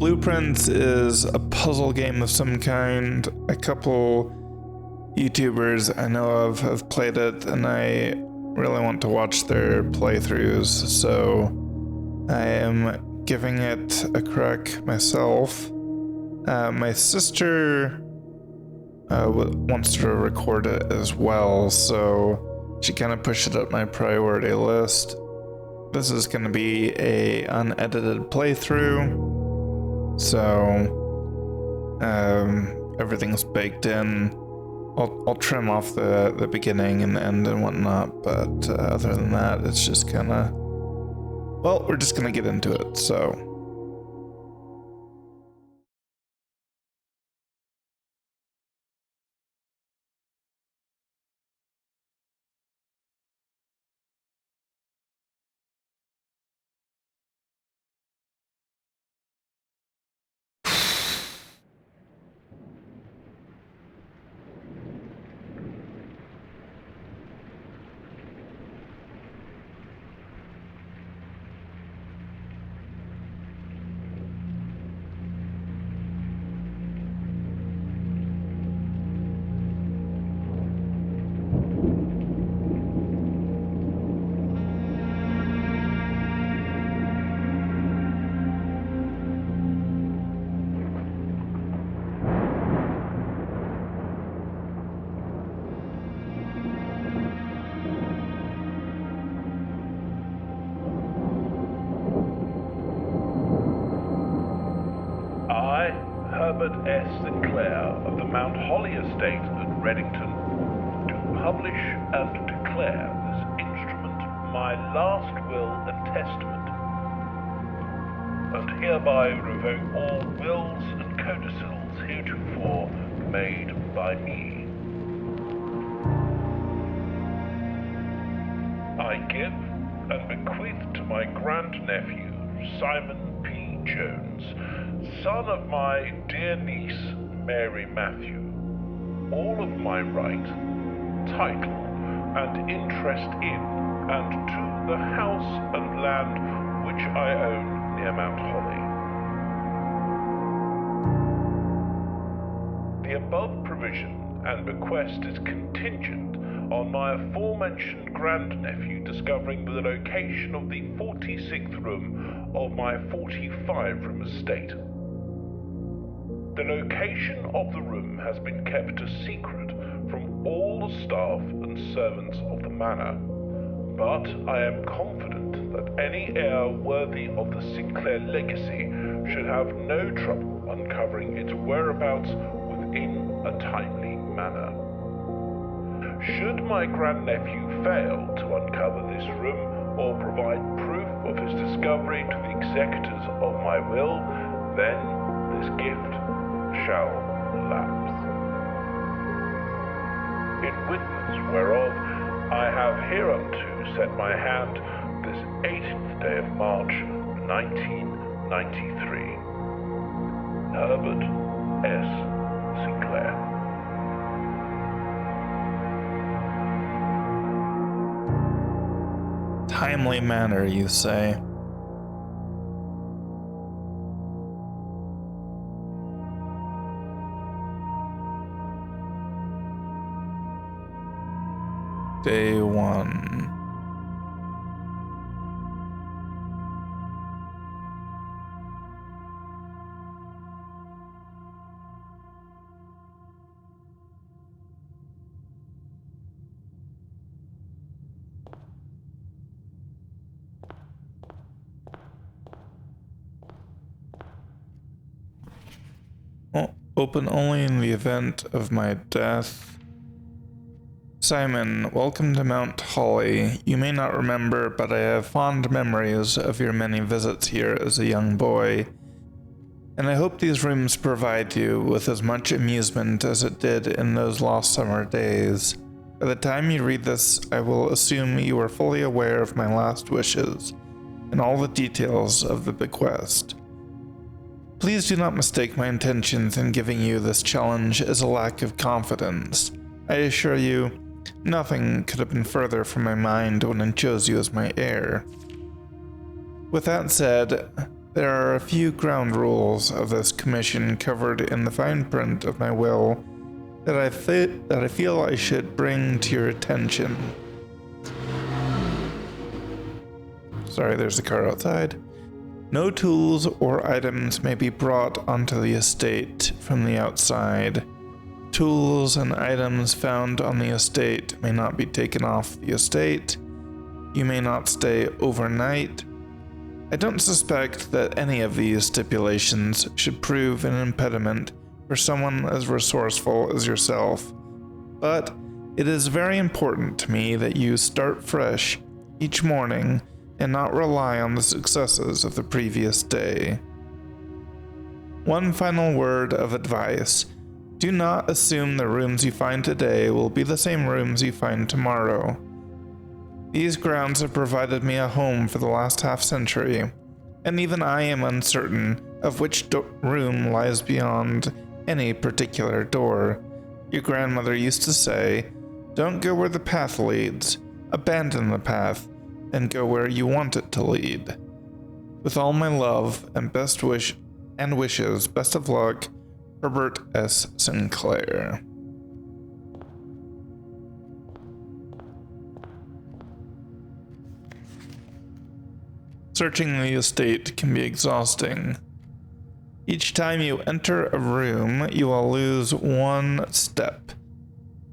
Blueprints is a puzzle game of some kind. A couple YouTubers I know of have played it, and I really want to watch their playthroughs, so I am giving it a crack myself. My sister wants to record it as well, so she kind of pushed it up my priority list. This is going to be a unedited playthrough, so everything's baked in. I'll trim off the beginning and the end and whatnot, but other than that, it's just kind of, well, we're just going to get into it, so. Herbert S. Sinclair of the Mount Holly Estate at Reddington, do publish and declare this instrument my last will and testament, and hereby revoke all wills and codicils heretofore made by me. I give and bequeath to my grandnephew, Simon P. Jones, son of my dear niece, Mary Matthew, all of my right, title, and interest in and to the house and land which I own near Mount Holly. The above provision and bequest is contingent on my aforementioned grandnephew discovering the location of the 46th room of my 45-room estate. The location of the room has been kept a secret from all the staff and servants of the manor, but I am confident that any heir worthy of the Sinclair legacy should have no trouble uncovering its whereabouts within a timely manner. Should my grandnephew fail to uncover this room or provide proof of his discovery to the executors of my will, then this gift shall lapse. In witness whereof I have hereunto set my hand this 18th day of March, 1993. Herbert S. Sinclair. Timely manner, you say? Day 1. Open only in the event of my death. Simon, welcome to Mount Holly. You may not remember, but I have fond memories of your many visits here as a young boy, and I hope these rooms provide you with as much amusement as it did in those lost summer days. By the time you read this, I will assume you are fully aware of my last wishes and all the details of the bequest. Please do not mistake my intentions in giving you this challenge as a lack of confidence. I assure you, nothing could have been further from my mind when I chose you as my heir. With that said, There are a few ground rules of this commission covered in the fine print of my will that I feel I should bring to your attention. Sorry, there's a car outside. No tools or items may be brought onto the estate from the outside. Tools and items found on the estate may not be taken off the estate. You may not stay overnight. I don't suspect that any of these stipulations should prove an impediment for someone as resourceful as yourself, but it is very important to me that you start fresh each morning and not rely on the successes of the previous day. One final word of advice. Do not assume the rooms you find today will be the same rooms you find tomorrow. These grounds have provided me a home for the last half-century, and even I am uncertain of which room lies beyond any particular door. Your grandmother used to say, "Don't go where the path leads, abandon the path, and go where you want it to lead." With all my love and wishes, best of luck, Herbert S. Sinclair. Searching the estate can be exhausting. Each time you enter a room, you will lose one step.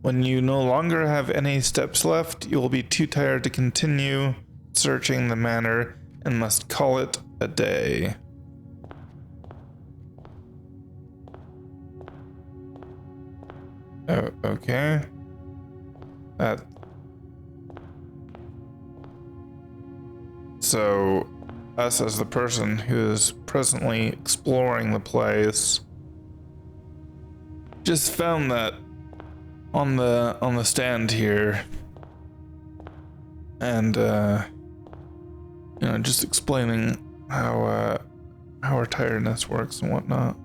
When you no longer have any steps left, you will be too tired to continue searching the manor and must call it a day. Oh, okay. So, us as the person who is presently exploring the place just found that on the stand here, and just explaining how our tiredness works and whatnot.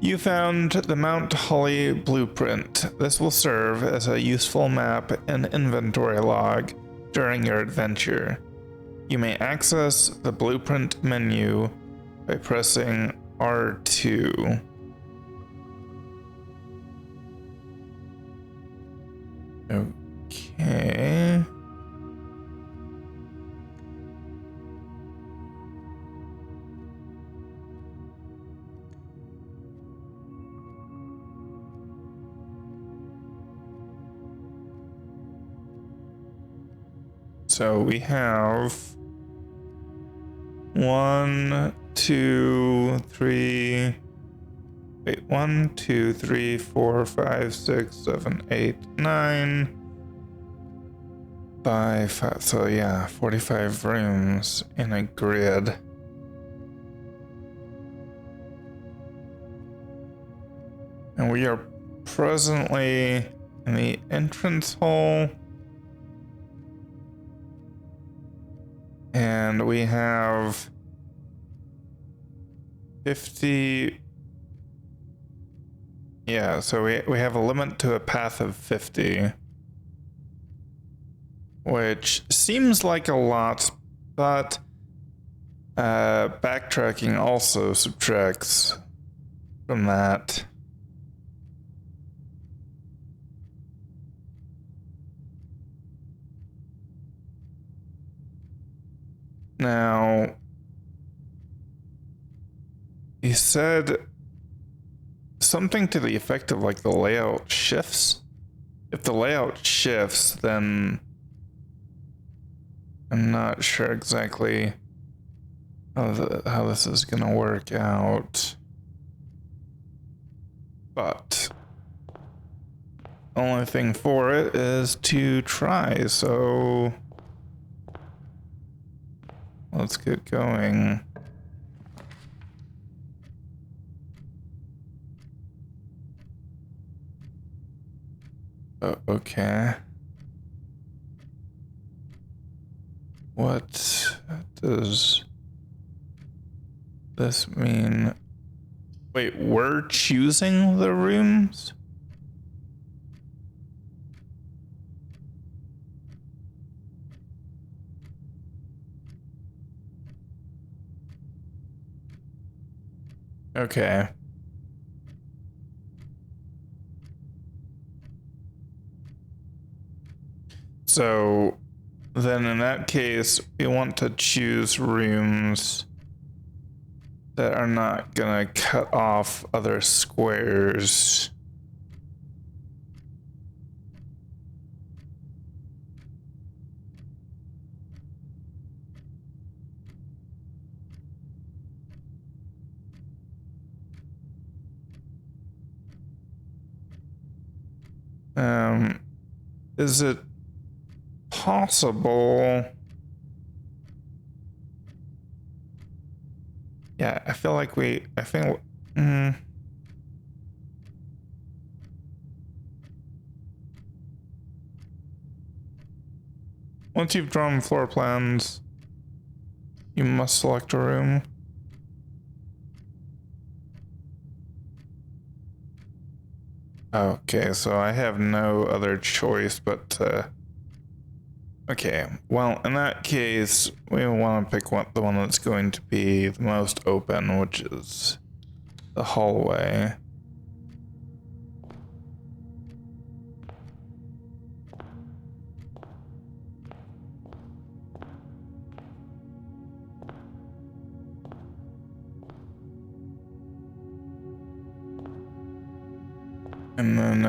You found the Mount Holly blueprint. This will serve as a useful map and inventory log during your adventure. You may access the blueprint menu by pressing R2. Okay. So we have 1, 2, 3. Wait, 1, 2, 3, 4, 5, 6, 7, 8, 9. By 5. So yeah, 45 rooms in a grid. And we are presently in the entrance hall. And we have 50. Yeah, so we have a limit to a path of 50. Which seems like a lot, but backtracking also subtracts from that. Now, he said something to the effect of like the layout shifts. If the layout shifts, then I'm not sure exactly how this is gonna work out. But the only thing for it is to try, so let's get going. Okay. What does this mean? Wait, we're choosing the rooms? Okay. So then in that case, we want to choose rooms that are not gonna cut off other squares. Is it possible? Yeah, I feel like I think, once you've drawn floor plans, you must select a room. Okay, so I have no other choice but okay, well, in that case, we want to pick the one that's going to be the most open, which is the hallway. And then,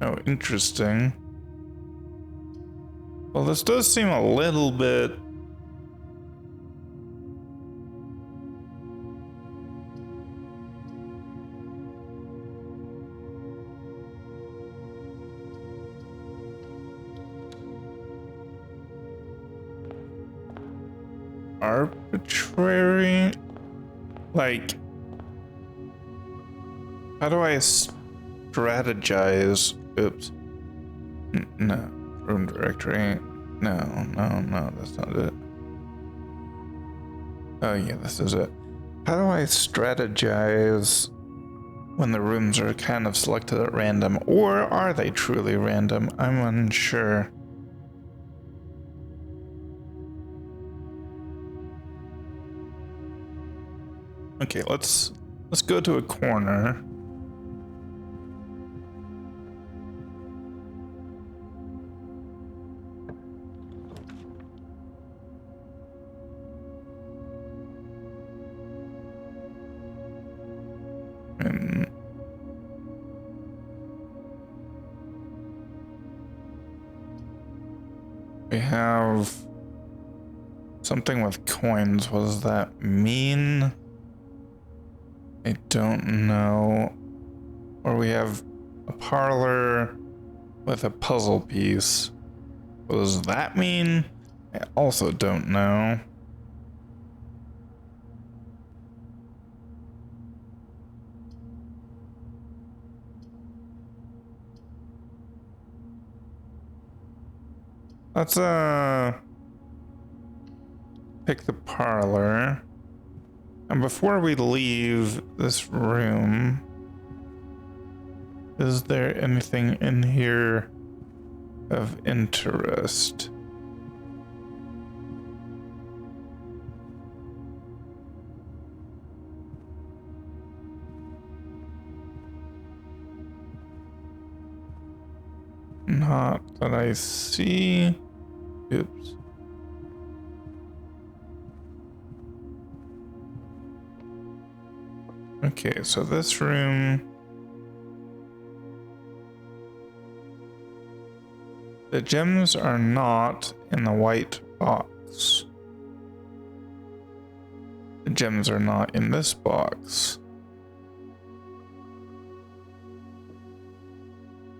oh, interesting. Well, this does seem a little bit arbitrary. Like, how do I strategize? Oops. No. Room directory. No, that's not it. Oh yeah, this is it. How do I strategize when the rooms are kind of selected at random? Or are they truly random? I'm unsure. Okay, let's go to a corner. And we have something with coins. What does that mean? I don't know. Or we have a parlor with a puzzle piece. What does that mean? I also don't know. Let's pick the parlor. And before we leave this room, is there anything in here of interest? Not that I see. Oops. Okay, so this room, the gems are not in the white box. The gems are not in this box.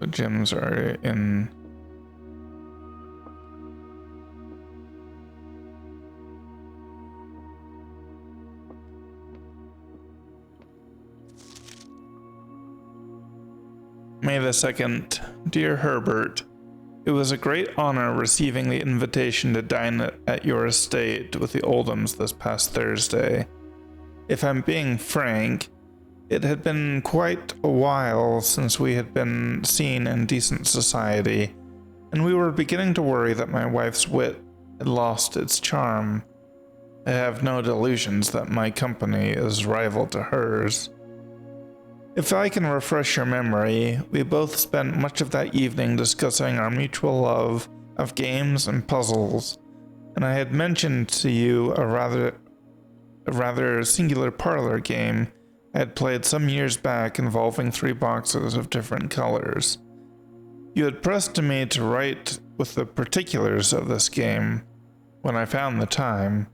The gems are in... May the 2nd. Dear Herbert, it was a great honor receiving the invitation to dine at your estate with the Oldhams this past Thursday. If I'm being frank, it had been quite a while since we had been seen in decent society, and we were beginning to worry that my wife's wit had lost its charm. I have no delusions that my company is rival to hers. If I can refresh your memory, we both spent much of that evening discussing our mutual love of games and puzzles, and I had mentioned to you a rather singular parlor game I had played some years back involving 3 boxes of different colors. You had pressed me to write with the particulars of this game when I found the time,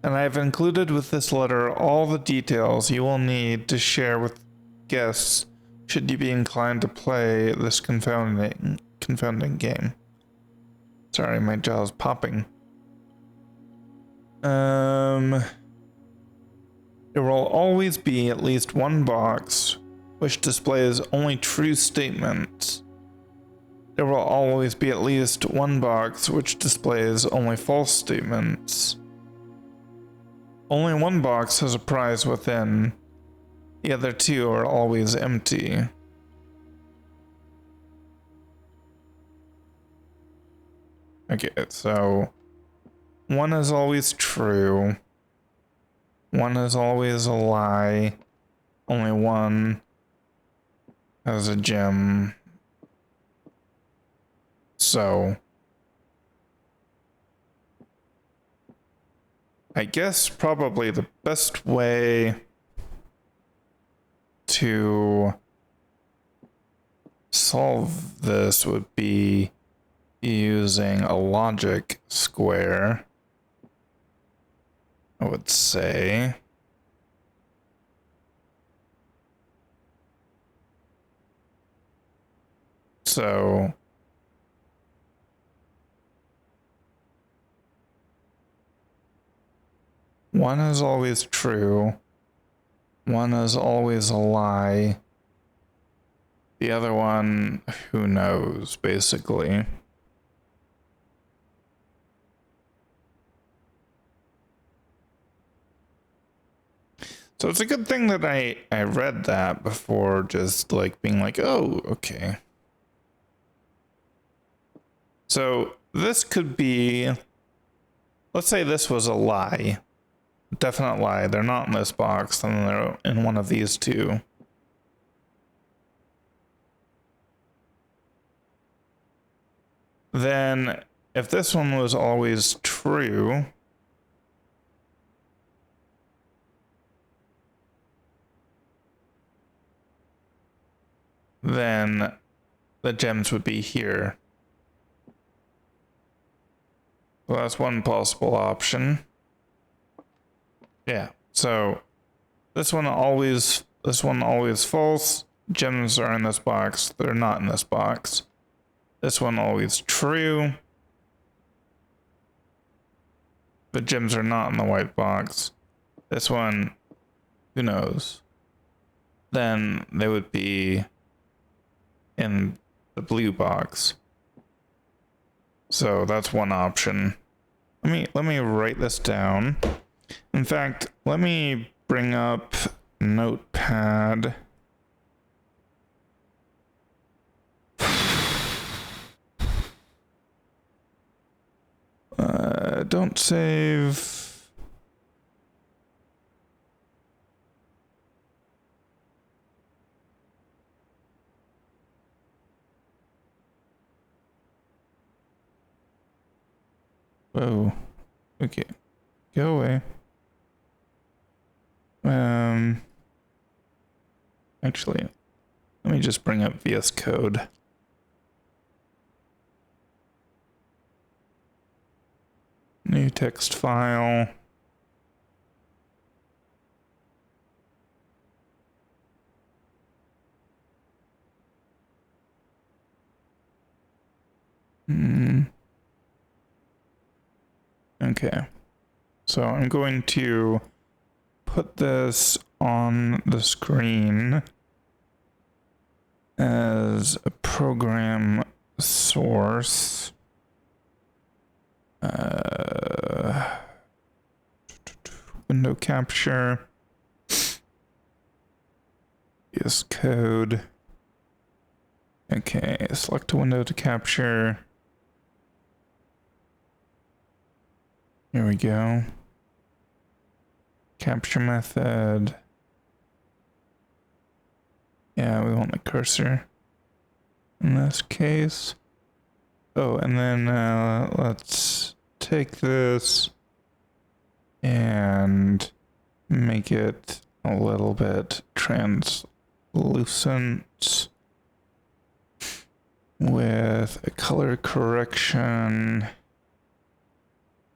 and I have included with this letter all the details you will need to share with guests should you be inclined to play this confounding game. Sorry, my jaw's popping. There will always be at least one box which displays only true statements. There will always be at least one box which displays only false statements. Only one box has a prize within. The other 2 are always empty. Okay, so 1 is always true. 1 is always a lie. Only 1 has a gem. So I guess probably the best way to solve this would be using a logic square, I would say. So one is always true. 1 is always a lie. The other one, who knows, basically. So it's a good thing that I read that before just like being like, oh, okay. So this could be, let's say this was a lie. Definite lie. They're not in this box, then they're in one of these 2. Then if this one was always true, then the gems would be here. Well, that's one possible option. Yeah, so this one always false. Gems are in this box. They're not in this box. This one always true. The gems are not in the white box. This one, who knows? Then they would be in the blue box. So that's one option. Let me write this down. In fact, let me bring up Notepad. Don't save. Whoa. Okay. Go away. Actually, let me just bring up VS Code. New text file. Okay. So I'm going to put this on the screen as a program source. Window capture. Longest code. Okay, select a window to capture. Here we go. Capture method. Yeah, we want the cursor in this case. Oh, and then let's take this and make it a little bit translucent with a color correction.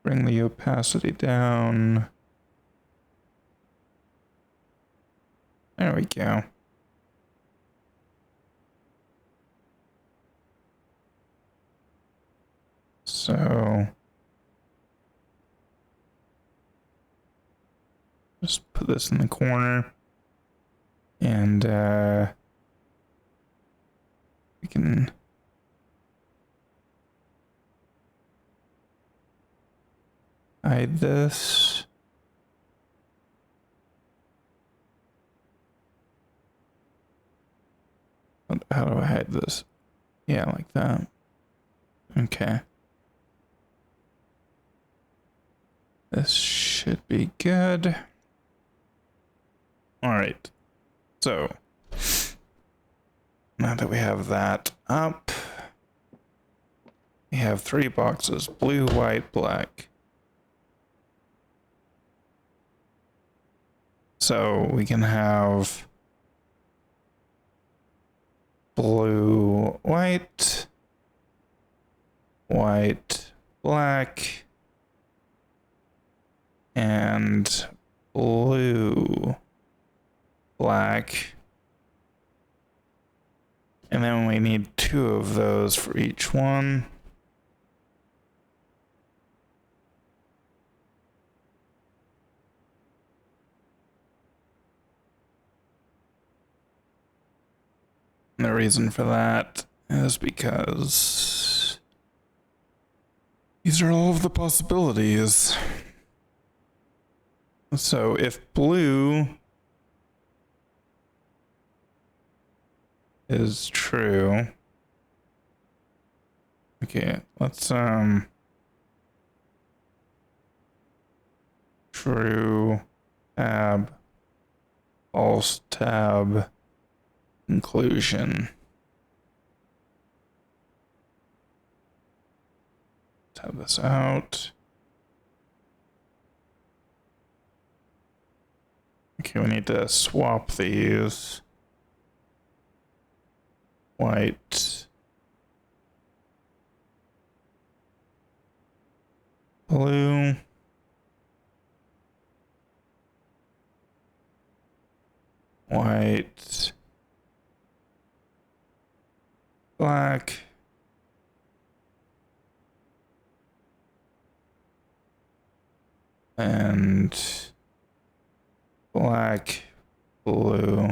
Bring the opacity down. There we go. So just put this in the corner, and we can hide this. How do I hide this? Yeah, like that. Okay. This should be good. All right. So now that we have that up, we have 3 boxes: blue, white, black. So we can have blue, white, white, black, and blue, black. And then we need 2 of those for each one. And the reason for that is because these are all of the possibilities. So if blue is true, okay, let's true tab, false tab, conclusion. Tab this out. Okay, we need to swap these. White, blue, white, black, and black, blue,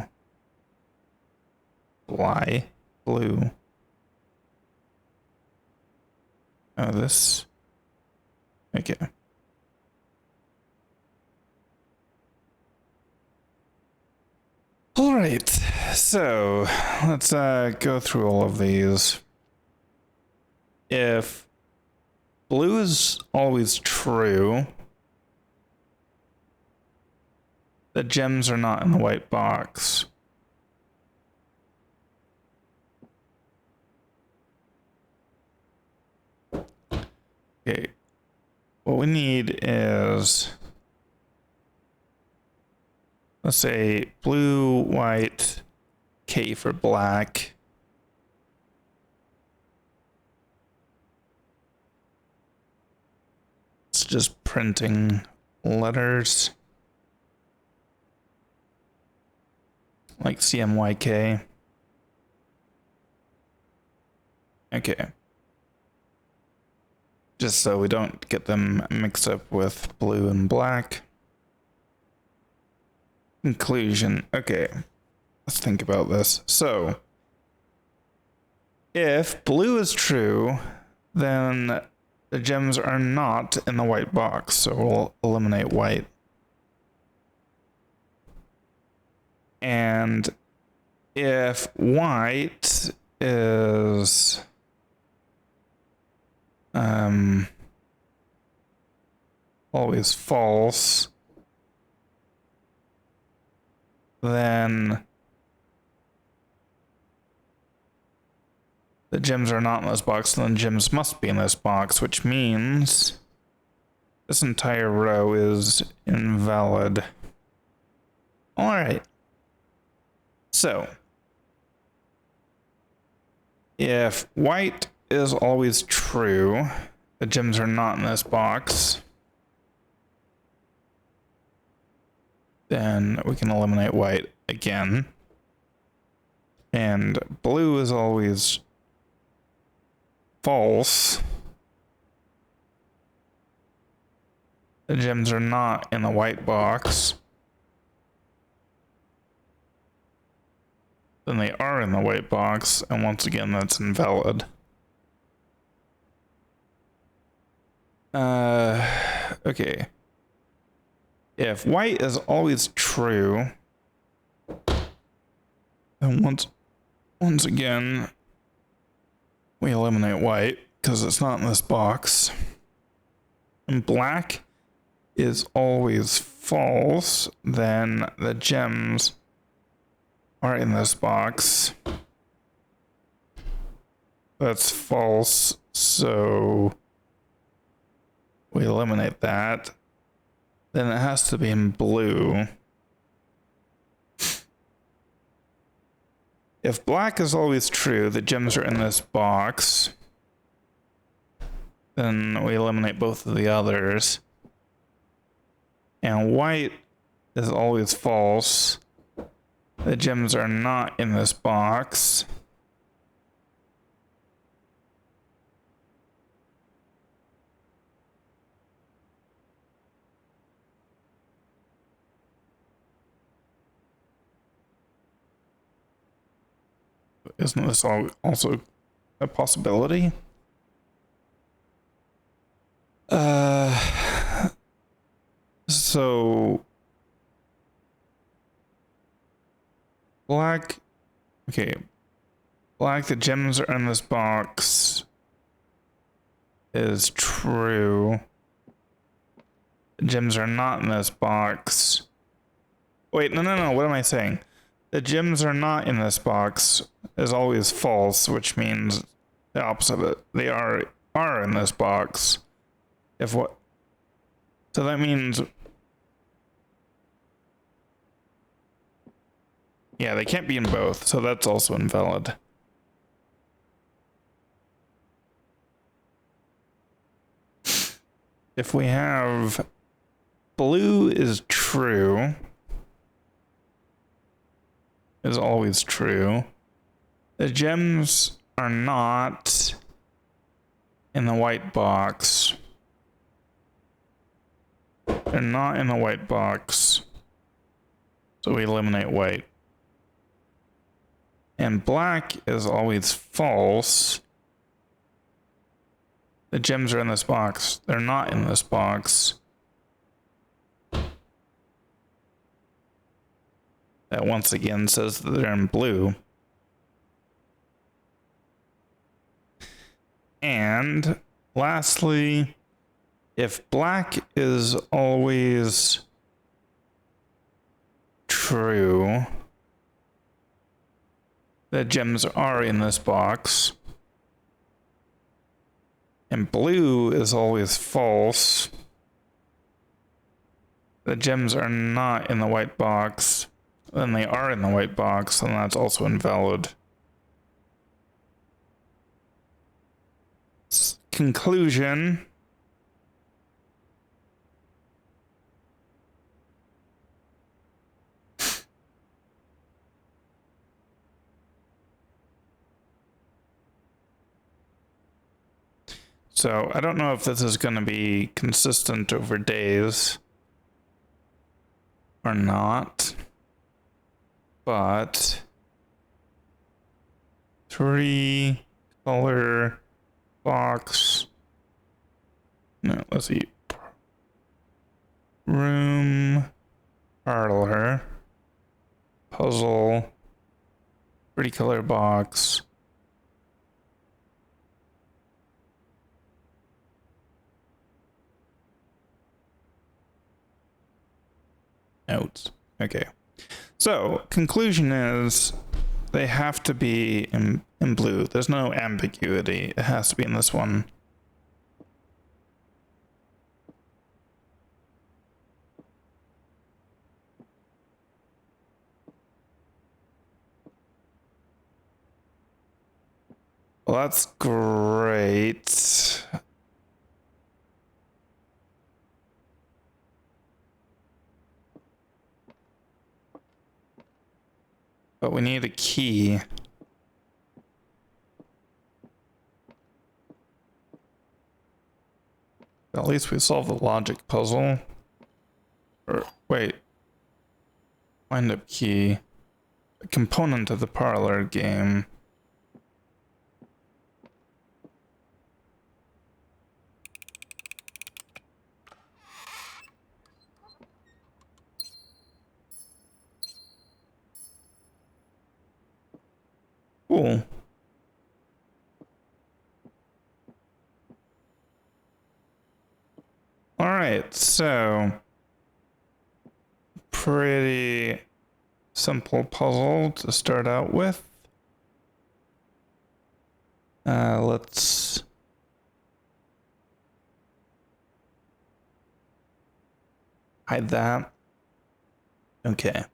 blue. Oh, this. Okay. All right. So let's go through all of these. If blue is always true, the gems are not in the white box. Okay, what we need is, let's say blue, white, K for black. It's just printing letters like CMYK. Okay. Just so we don't get them mixed up with blue and black. Conclusion. Okay, let's think about this. So, if blue is true, then the gems are not in the white box, so we'll eliminate white. And if white is always false, then the gems are not in this box, and then gems must be in this box, which means this entire row is invalid. Alright. So, if white is always true, the gems are not in this box, then we can eliminate white again. And blue is always false. The gems are not in the white box. Then they are in the white box, and once again, that's invalid. Okay. If white is always true, then once again, we eliminate white because it's not in this box. And black is always false, then the gems are in this box. That's false, so we eliminate that. Then it has to be in blue. If black is always true, the gems are in this box. Then we eliminate both of the others. And white is always false. The gems are not in this box. Isn't this also a possibility? So black, okay, black, the gems are in this box is true. The gems are not in this box. Wait, no, what am I saying? The gems are not in this box is always false, which means the opposite of it. They are in this box. If what? So that means, yeah, they can't be in both, so that's also invalid. If we have blue is true, is always true. The gems are not in the white box. They're not in the white box. So we eliminate white. And black is always false. The gems are in this box. They're not in this box. That once again says that they're in blue. And lastly, if black is always true, the gems are in this box. And blue is always false. The gems are not in the white box. Then they are in the white box, and that's also invalid. Conclusion. So I don't know if this is going to be consistent over days or not, but 3 color box. No, let's see. Room, parlor, puzzle, Pretty color box. Notes. Okay. So, conclusion is they have to be in blue. There's no ambiguity. It has to be in this one. Well, that's great. But we need a key. At least we solved the logic puzzle. Or, wait. Wind up key. A component of the parlor game. Cool. Alright, so pretty simple puzzle to start out with. Let's hide that. Okay.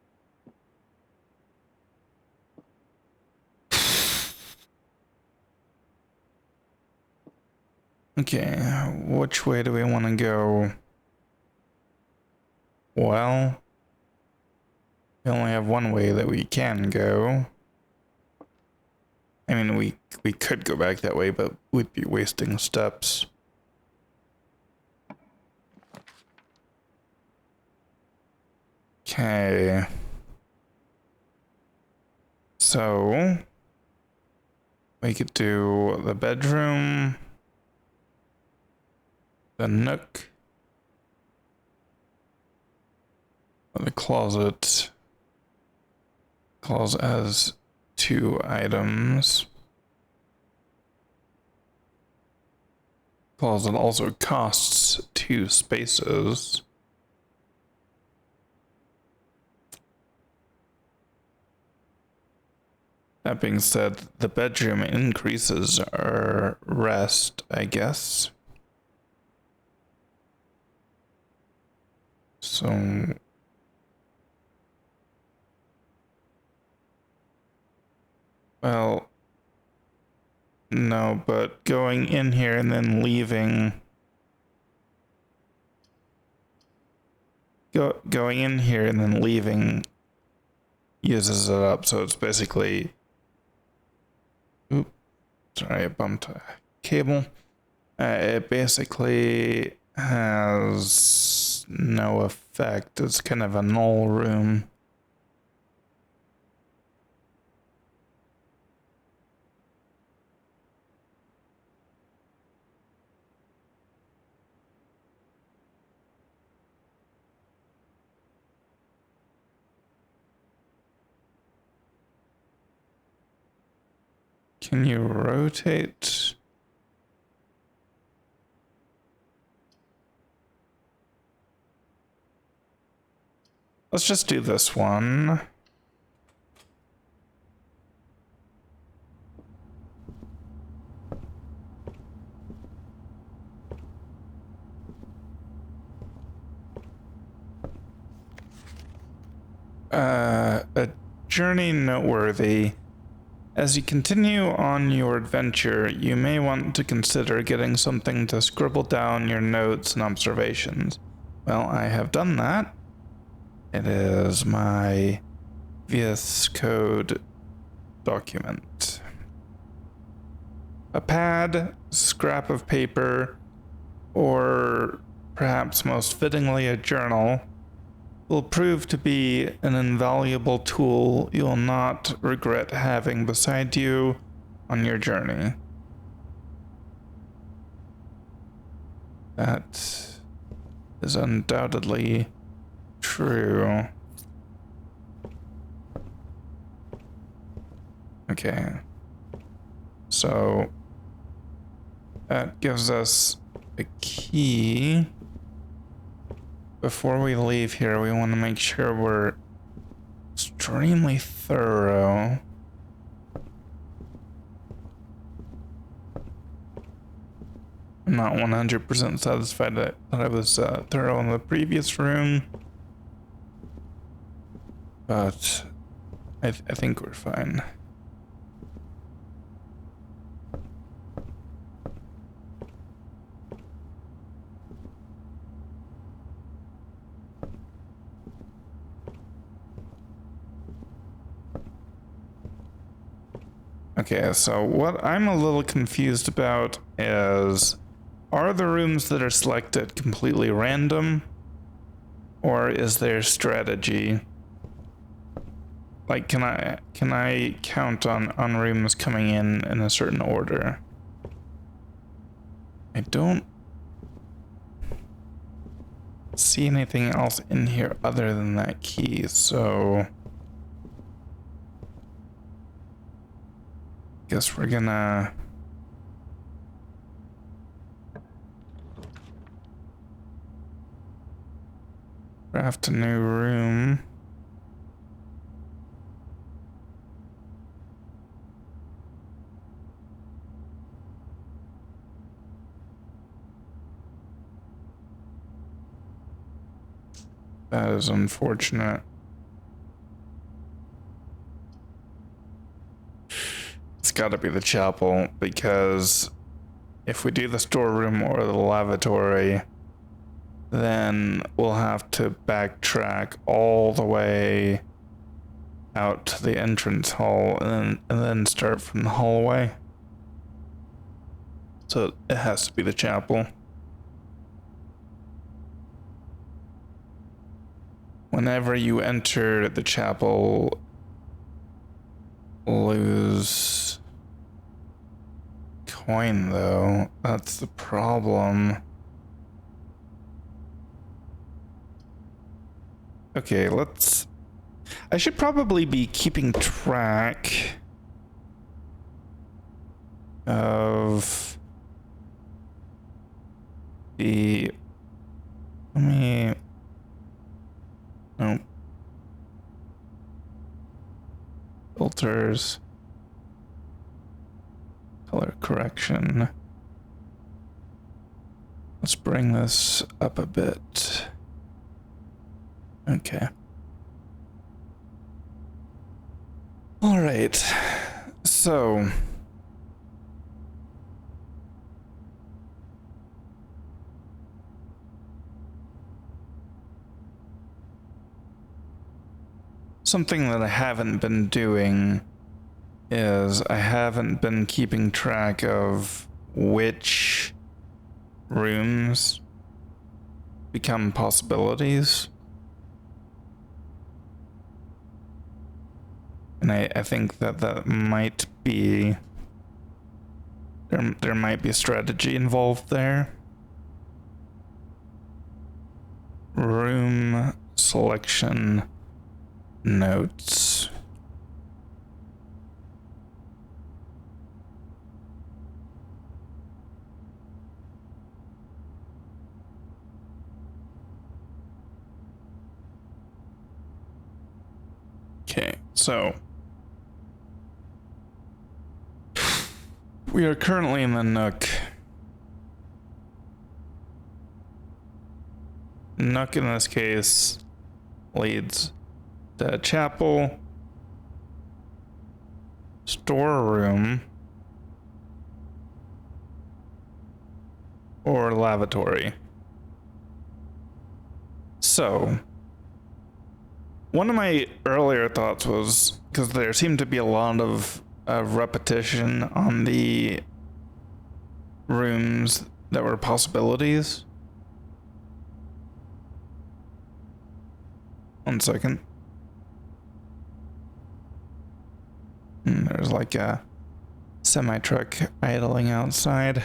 Okay, which way do we want to go? Well, we only have one way that we can go. I mean, we could go back that way, but we'd be wasting steps. Okay. So, we could do the bedroom, the nook, the closet. Closet has 2 items. Closet also costs 2 spaces. That being said, the bedroom increases our rest, I guess. So well, no, but going in here and then leaving. Going in here and then leaving uses it up, so it's basically. Oop, sorry, I bumped a cable. It basically has no effect. It's kind of a null room. Can you rotate? Let's just do this one. A journey noteworthy. As you continue on your adventure, you may want to consider getting something to scribble down your notes and observations. Well, I have done that. It is my VS Code document. A pad, scrap of paper, or perhaps most fittingly a journal will prove to be an invaluable tool you'll not regret having beside you on your journey. That is undoubtedly true. Okay. So that gives us a key. Before we leave here, we want to make sure we're extremely thorough. I'm not 100% satisfied that I was thorough in the previous room, but I think we're fine. Okay, so what I'm a little confused about is, are the rooms that are selected completely random, or is there strategy? Like, can I count on rooms coming in a certain order? I don't see anything else in here other than that key, so guess we're gonna craft a new room. That is unfortunate. It's gotta be the chapel, because if we do the storeroom or the lavatory, then we'll have to backtrack all the way out to the entrance hall and then start from the hallway. So it has to be the chapel. Whenever you enter the chapel, lose coin though. That's the problem. Okay, I should probably be keeping track of the, nope. Filters. Color correction. Let's bring this up a bit. Okay. All right. So something that I haven't been doing is I haven't been keeping track of which rooms become possibilities. And I think that might be, there might be a strategy involved there. Room selection notes. Okay, so we are currently in the Nook. Nook in this case leads to chapel, storeroom, or lavatory. So one of my earlier thoughts was, because there seemed to be a lot of repetition on the rooms that were possibilities. One second. There's like a semi-truck idling outside.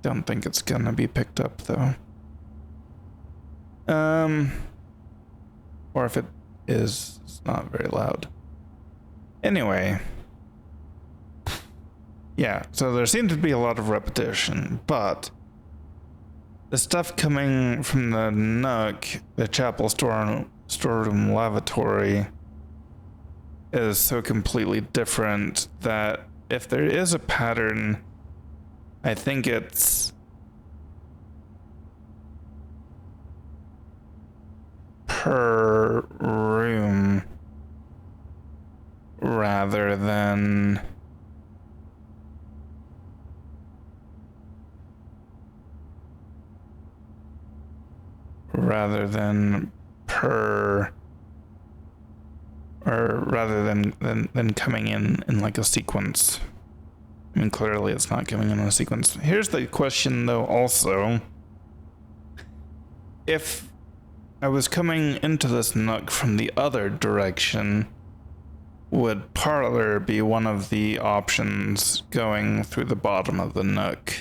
Don't think it's gonna be picked up though. Or if it is, it's not very loud. Anyway, Yeah, so there seemed to be a lot of repetition, but the stuff coming from the nook, the chapel storeroom lavatory, is so completely different that if there is a pattern, I think it's per room rather than per or rather than coming in like a sequence. I mean, clearly it's not coming in a sequence. Here's the question though also. If I was coming into this nook from the other direction, would parlor be one of the options going through the bottom of the nook?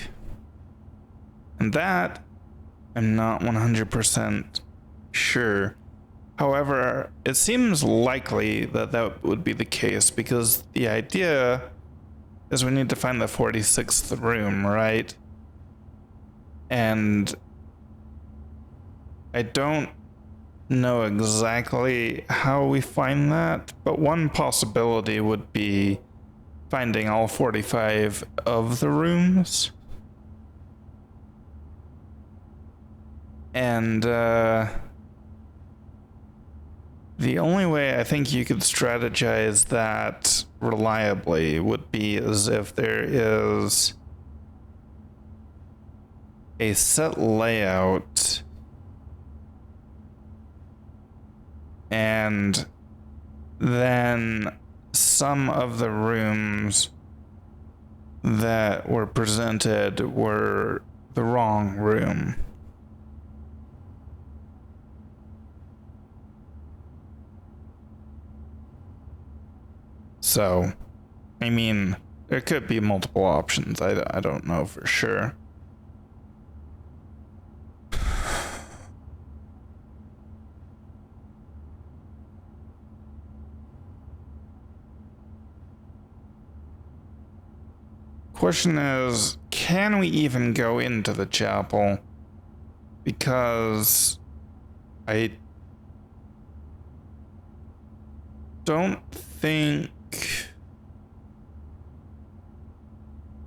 And that I'm not 100% sure. However, it seems likely that that would be the case because the idea is we need to find the 46th room, right? And I don't know exactly how we find that, but one possibility would be finding all 45 of the rooms. And the only way I think you could strategize that reliably would be as if there is a set layout and then some of the rooms that were presented were the wrong room. So, I mean, there could be multiple options. I don't know for sure. Question is, can we even go into the chapel? Because I don't think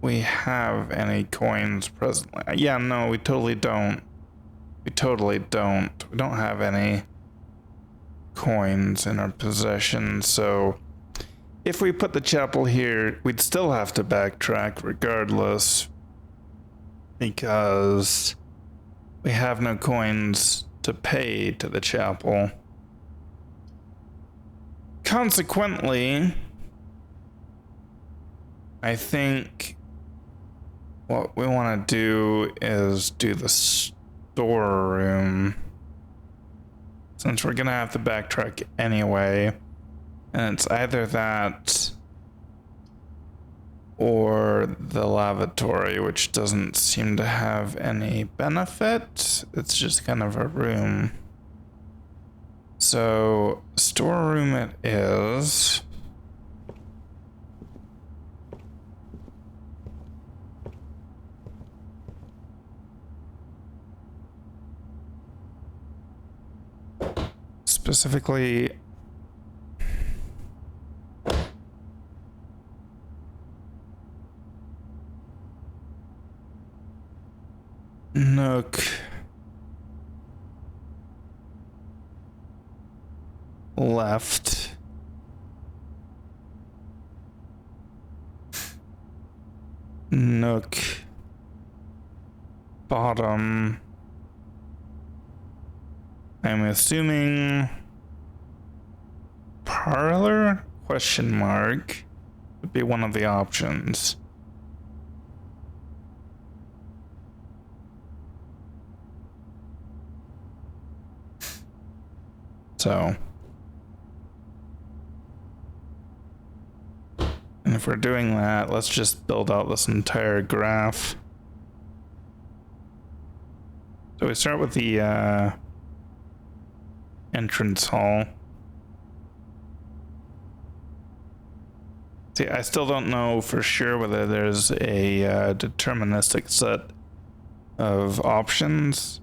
we have any coins presently. Yeah, no, we totally don't. We don't have any coins in our possession, so if we put the chapel here, we'd still have to backtrack regardless because we have no coins to pay to the chapel. Consequently, I think what we want to do is do the storeroom, since we're gonna have to backtrack anyway, and it's either that or the lavatory, which doesn't seem to have any benefit. It's just kind of a room. So, storeroom it is. Specifically, nook left, nook bottom. I'm assuming parlor question mark would be one of the options. So, and if we're doing that, let's just build out this entire graph. So we start with the entrance hall. See, I still don't know for sure whether there's a deterministic set of options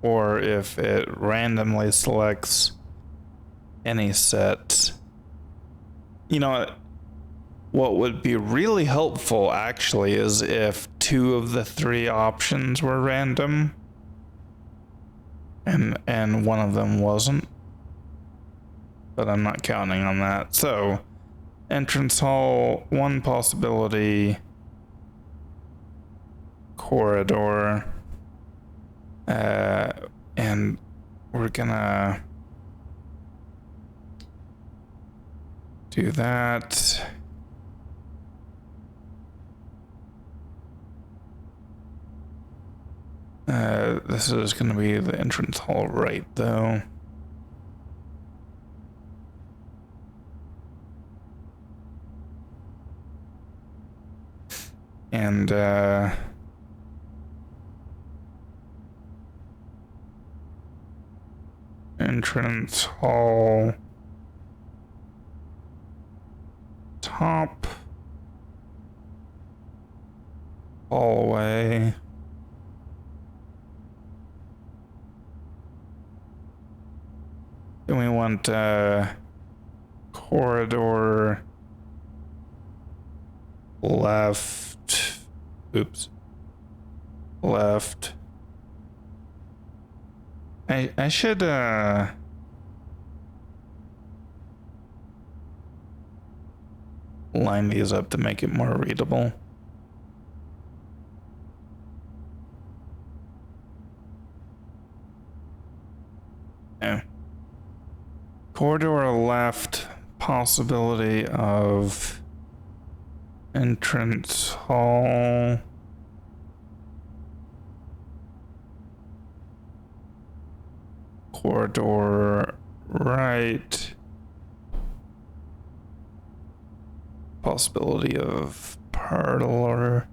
or if it randomly selects any set. You know, what would be really helpful actually is if 2 of the 3 options were random and one of them wasn't. But I'm not counting on that. So, entrance hall, one possibility, corridor, and we're gonna do that. This is gonna be the entrance hall right though. And entrance hall top hallway then we want corridor left, oops, left. I should line these up to make it more readable. Yeah. Corridor left, possibility of entrance hall. Corridor right. Possibility of parlor.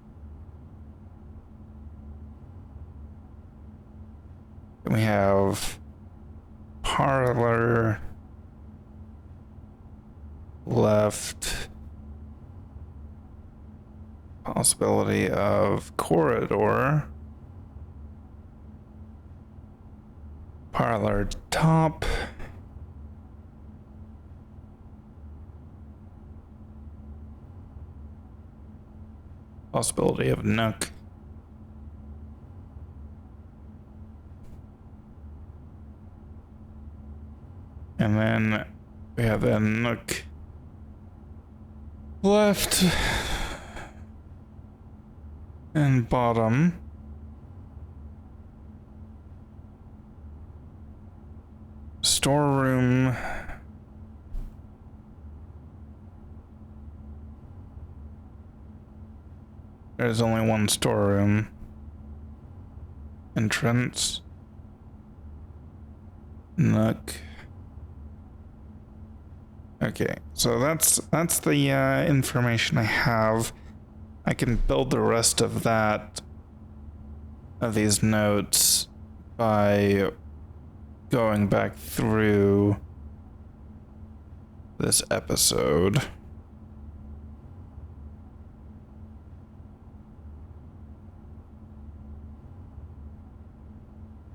Then we have parlor left. Possibility of corridor. Parlor top. Possibility of nook. And then we have a nook left and bottom. Storeroom. There's only one storeroom. Entrance. Nook. Okay, so that's the information I have. I can build the rest of these notes by going back through this episode.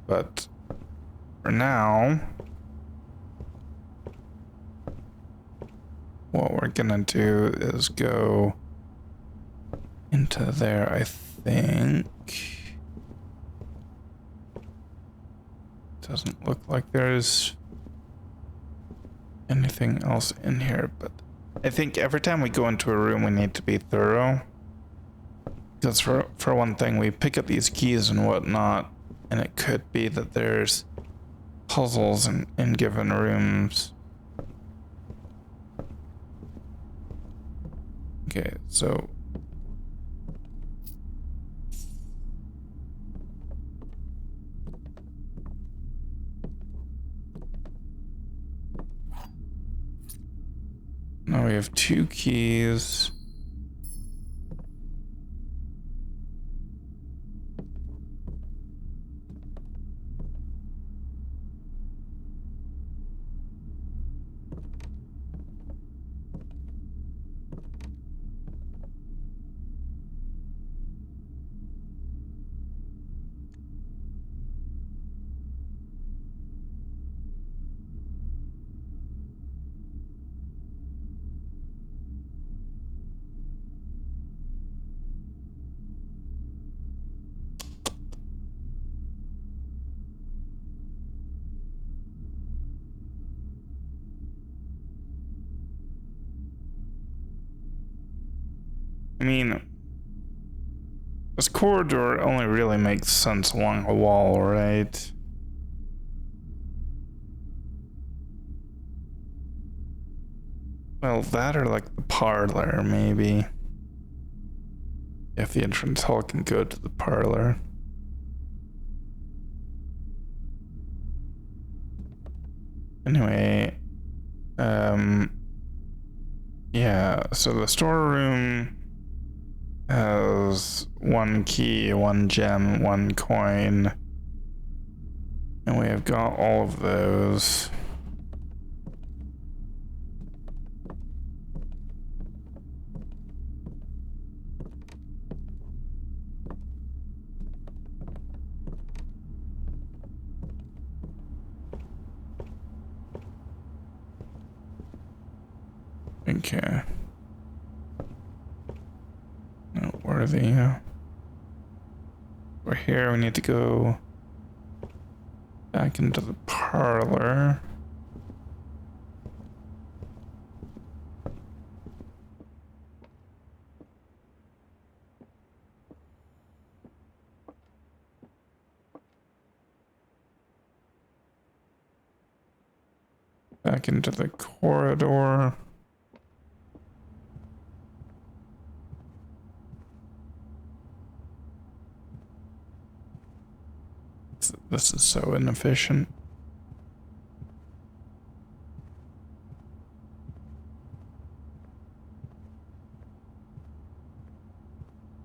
But for now, what we're gonna do is go into there, I think. Doesn't look like there's anything else in here, but I think every time we go into a room, we need to be thorough. Because for one thing, we pick up these keys and whatnot, and it could be that there's puzzles in given rooms. Okay, so now we have 2 keys. I mean, this corridor only really makes sense along a wall, right? Well, that or like the parlor, maybe. If the entrance hall can go to the parlor. Anyway, yeah, so the storeroom has one key, one gem, one coin. And we have got all of those. Okay. Noteworthy. We're here, we need to go back into the parlor. Back into the corridor. This is so inefficient.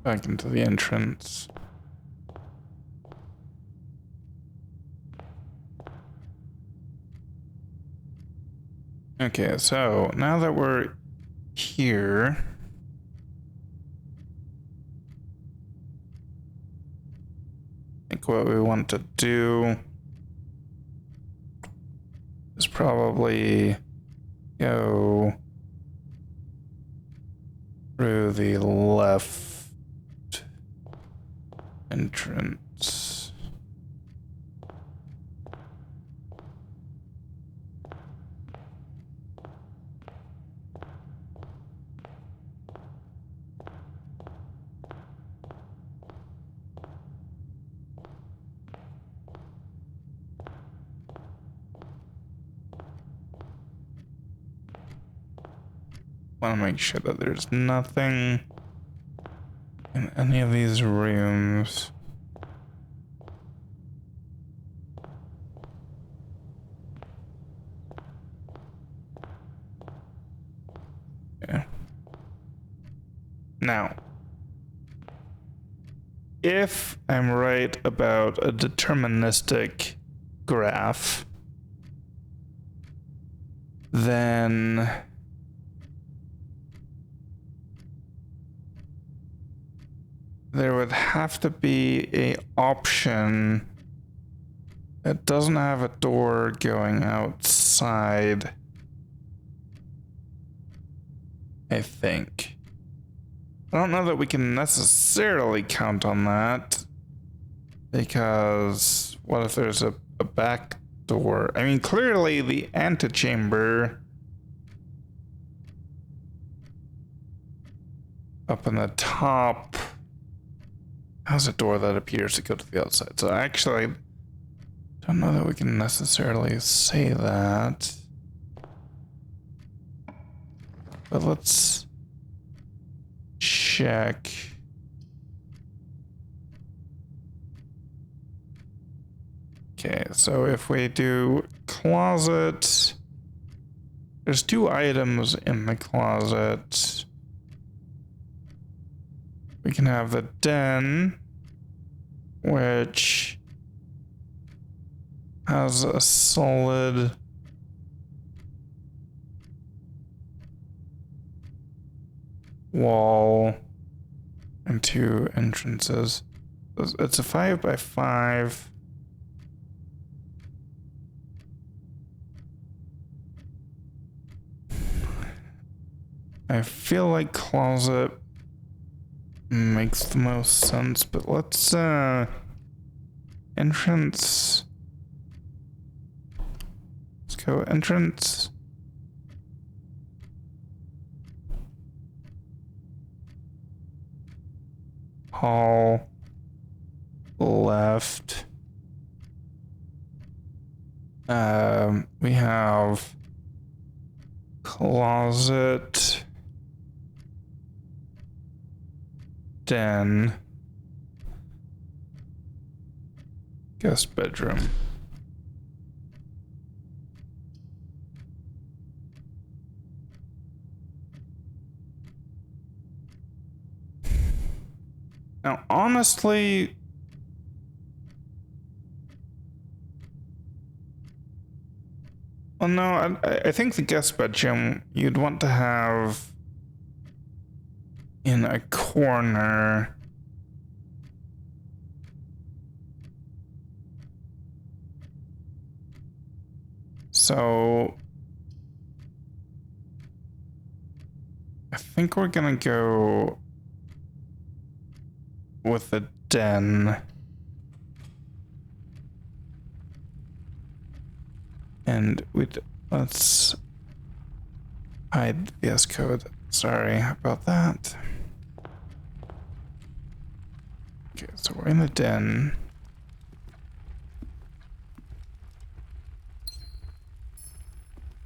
Back into the entrance. Okay, so now that we're here, I think what we want to do is probably go through the left entrance. Want to make sure that there's nothing in any of these rooms. Okay. Now, if I'm right about a deterministic graph, then there would have to be a option that doesn't have a door going outside, I think. I don't know that we can necessarily count on that, because what if there's a back door? I mean, clearly the antechamber up in the top has a door that appears to go to the outside. So actually, I don't know that we can necessarily say that. But let's check. Okay, so if we do closet, there's 2 items in the closet. We can have the den, which has a solid wall and 2 entrances. It's a 5x5. I feel like closet makes the most sense, but let's entrance. Let's go entrance. hall, left. We have closet, den, guest bedroom. Now, honestly, well, no, I think the guest bedroom you'd want to have in a corner. So I think we're gonna go with the den. And let's hide the VS code. Sorry about that. Okay, so we're in the den.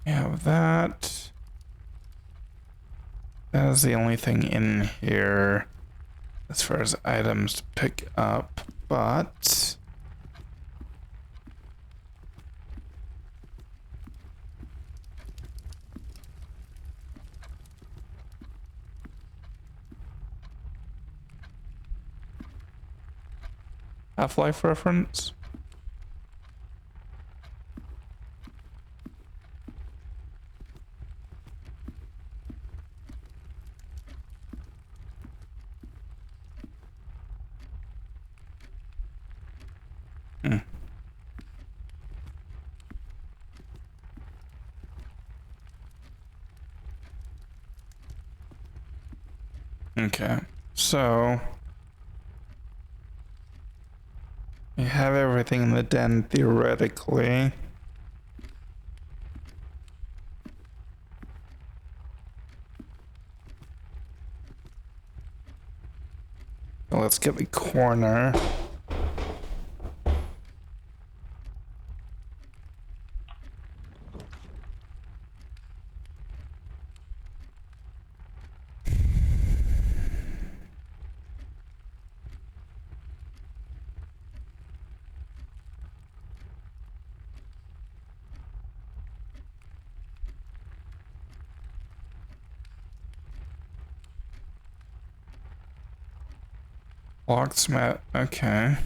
We have that. That is the only thing in here as far as items to pick up, but Half-Life reference. Okay, so we have everything in the den theoretically. Let's get the corner. Locksmith, okay.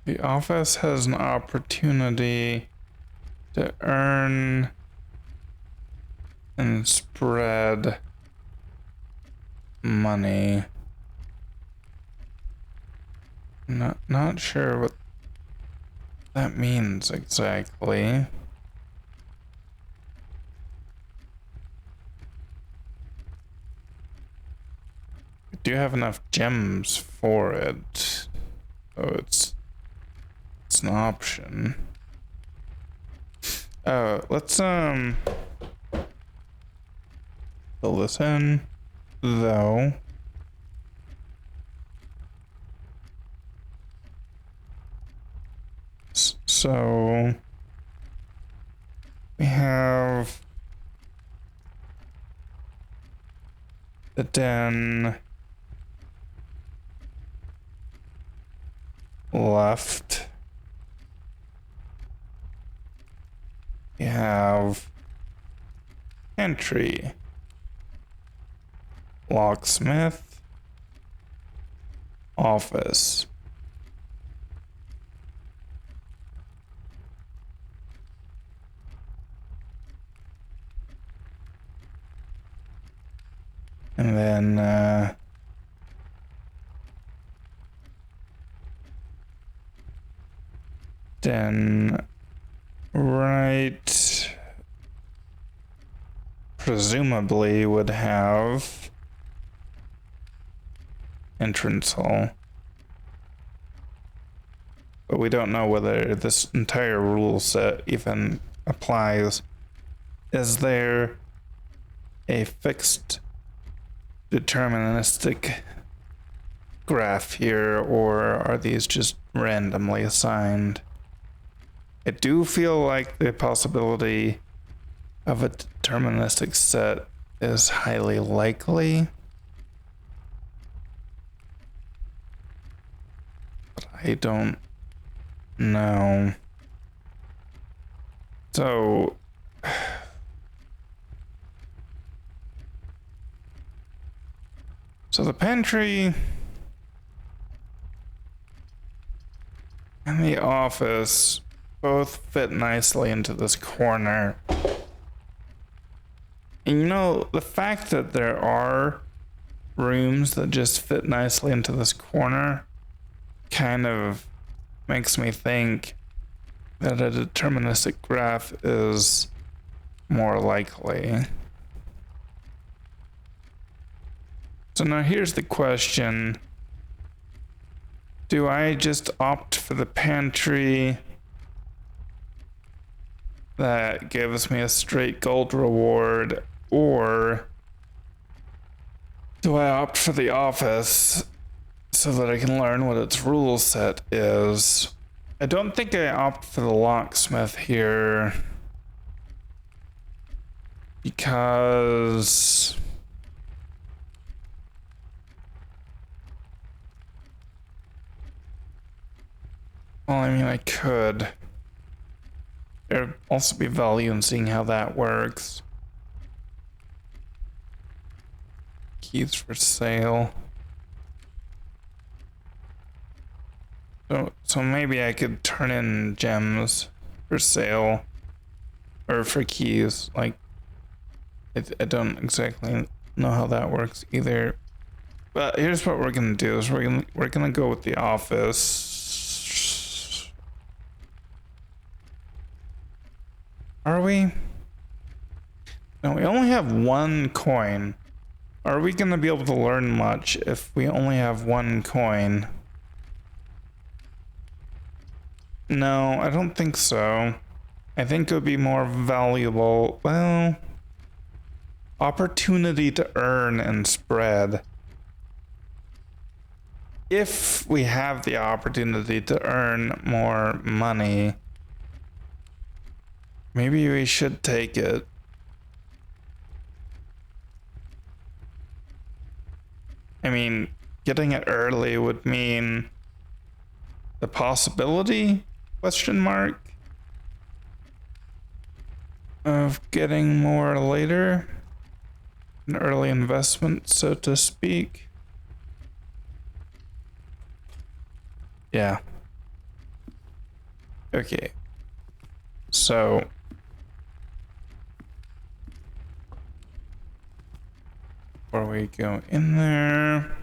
The office has an opportunity to earn and spread money. Not sure what that means exactly. We do have enough gems for it, so it's an option. Let's fill this in though. So we have the den left. We have entry, locksmith, office. And then right presumably would have entrance hall. but we don't know whether this entire rule set even applies. Is there a fixed deterministic graph here, or are these just randomly assigned? I do feel like the possibility of a deterministic set is highly likely, but I don't know. So the pantry and the office both fit nicely into this corner. And you know, the fact that there are rooms that just fit nicely into this corner kind of makes me think that a deterministic graph is more likely. So now here's the question. Do I just opt for the pantry that gives me a straight gold reward, or do I opt for the office so that I can learn what its rule set is? I don't think I opt for the locksmith here because well, I mean, I could. There'd also be value in seeing how that works. Keys for sale. So maybe I could turn in gems for sale or for keys. Like, I don't exactly know how that works either. But here's what we're gonna do: is we're gonna go with the office. Are we? No, we only have one coin. Are we gonna be able to learn much if we only have one coin? No, I don't think so. I think it would be more valuable. Well, opportunity to earn and spread. If we have the opportunity to earn more money, maybe we should take it. I mean, getting it early would mean the possibility, question mark, of getting more later. An early investment, so to speak. Yeah. Okay. So before we go in there,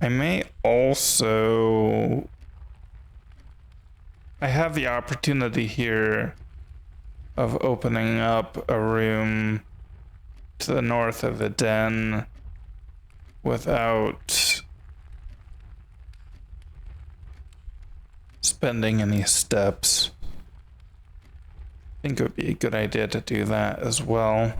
I may also, I have the opportunity here of opening up a room to the north of the den without spending any steps. I think it would be a good idea to do that as well.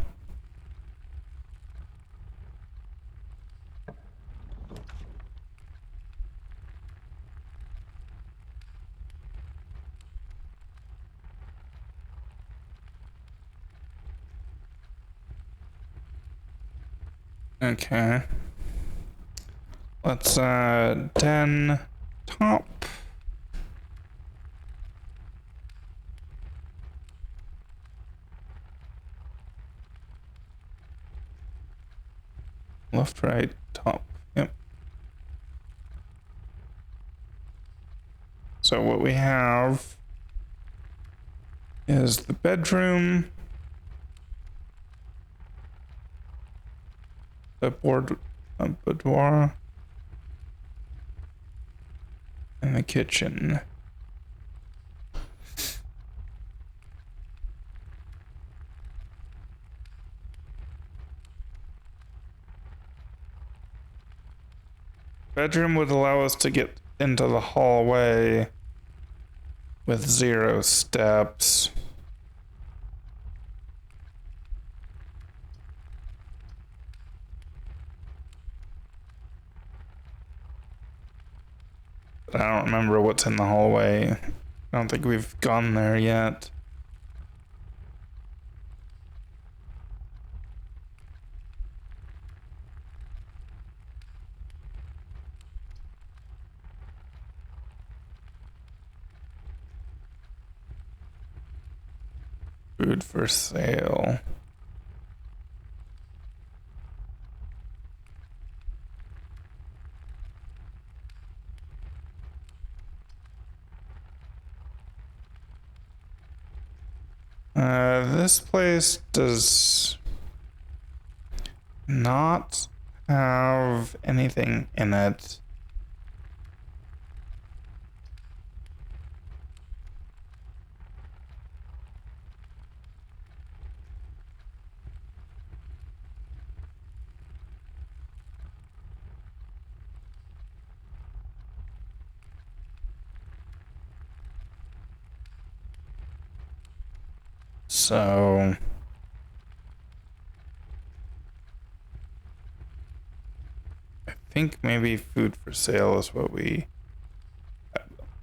Okay. Let's 10 top. Left, right, top. Yep. So what we have is the bedroom, the boudoir, and the kitchen. Bedroom would allow us to get into the hallway with 0 steps. But I don't remember what's in the hallway. I don't think we've gone there yet. Food for sale. This place does not have anything in it. So I think maybe food for sale is what we.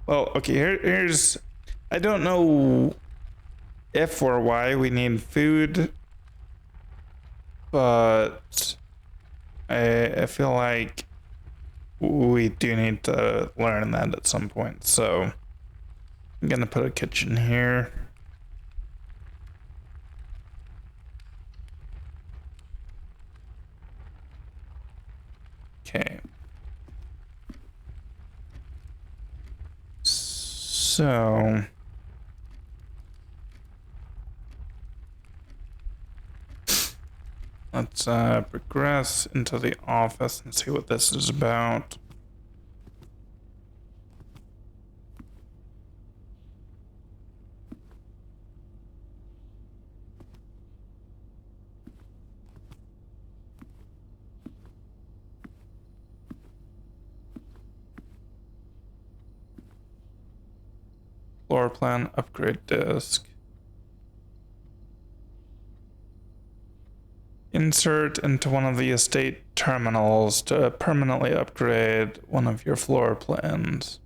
Well, okay. Here's. I don't know if or why we need food, but I feel like we do need to learn that at some point. So I'm gonna put a kitchen here. Okay. So let's progress into the office and see what this is about. Floor plan upgrade disk. Insert into one of the estate terminals to permanently upgrade one of your floor plans.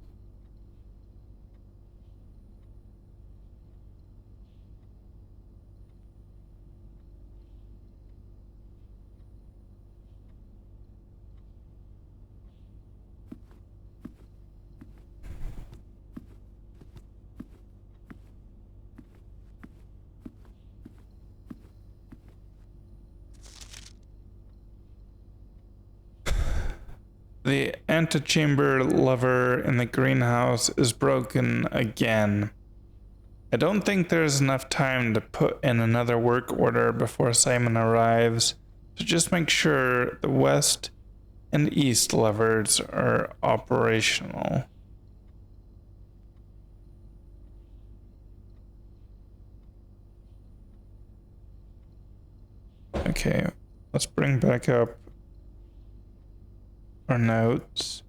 The antechamber lever in the greenhouse is broken again. I don't think there's enough time to put in another work order before Simon arrives, so just make sure the west and east levers are operational. Okay, let's bring back up our notes.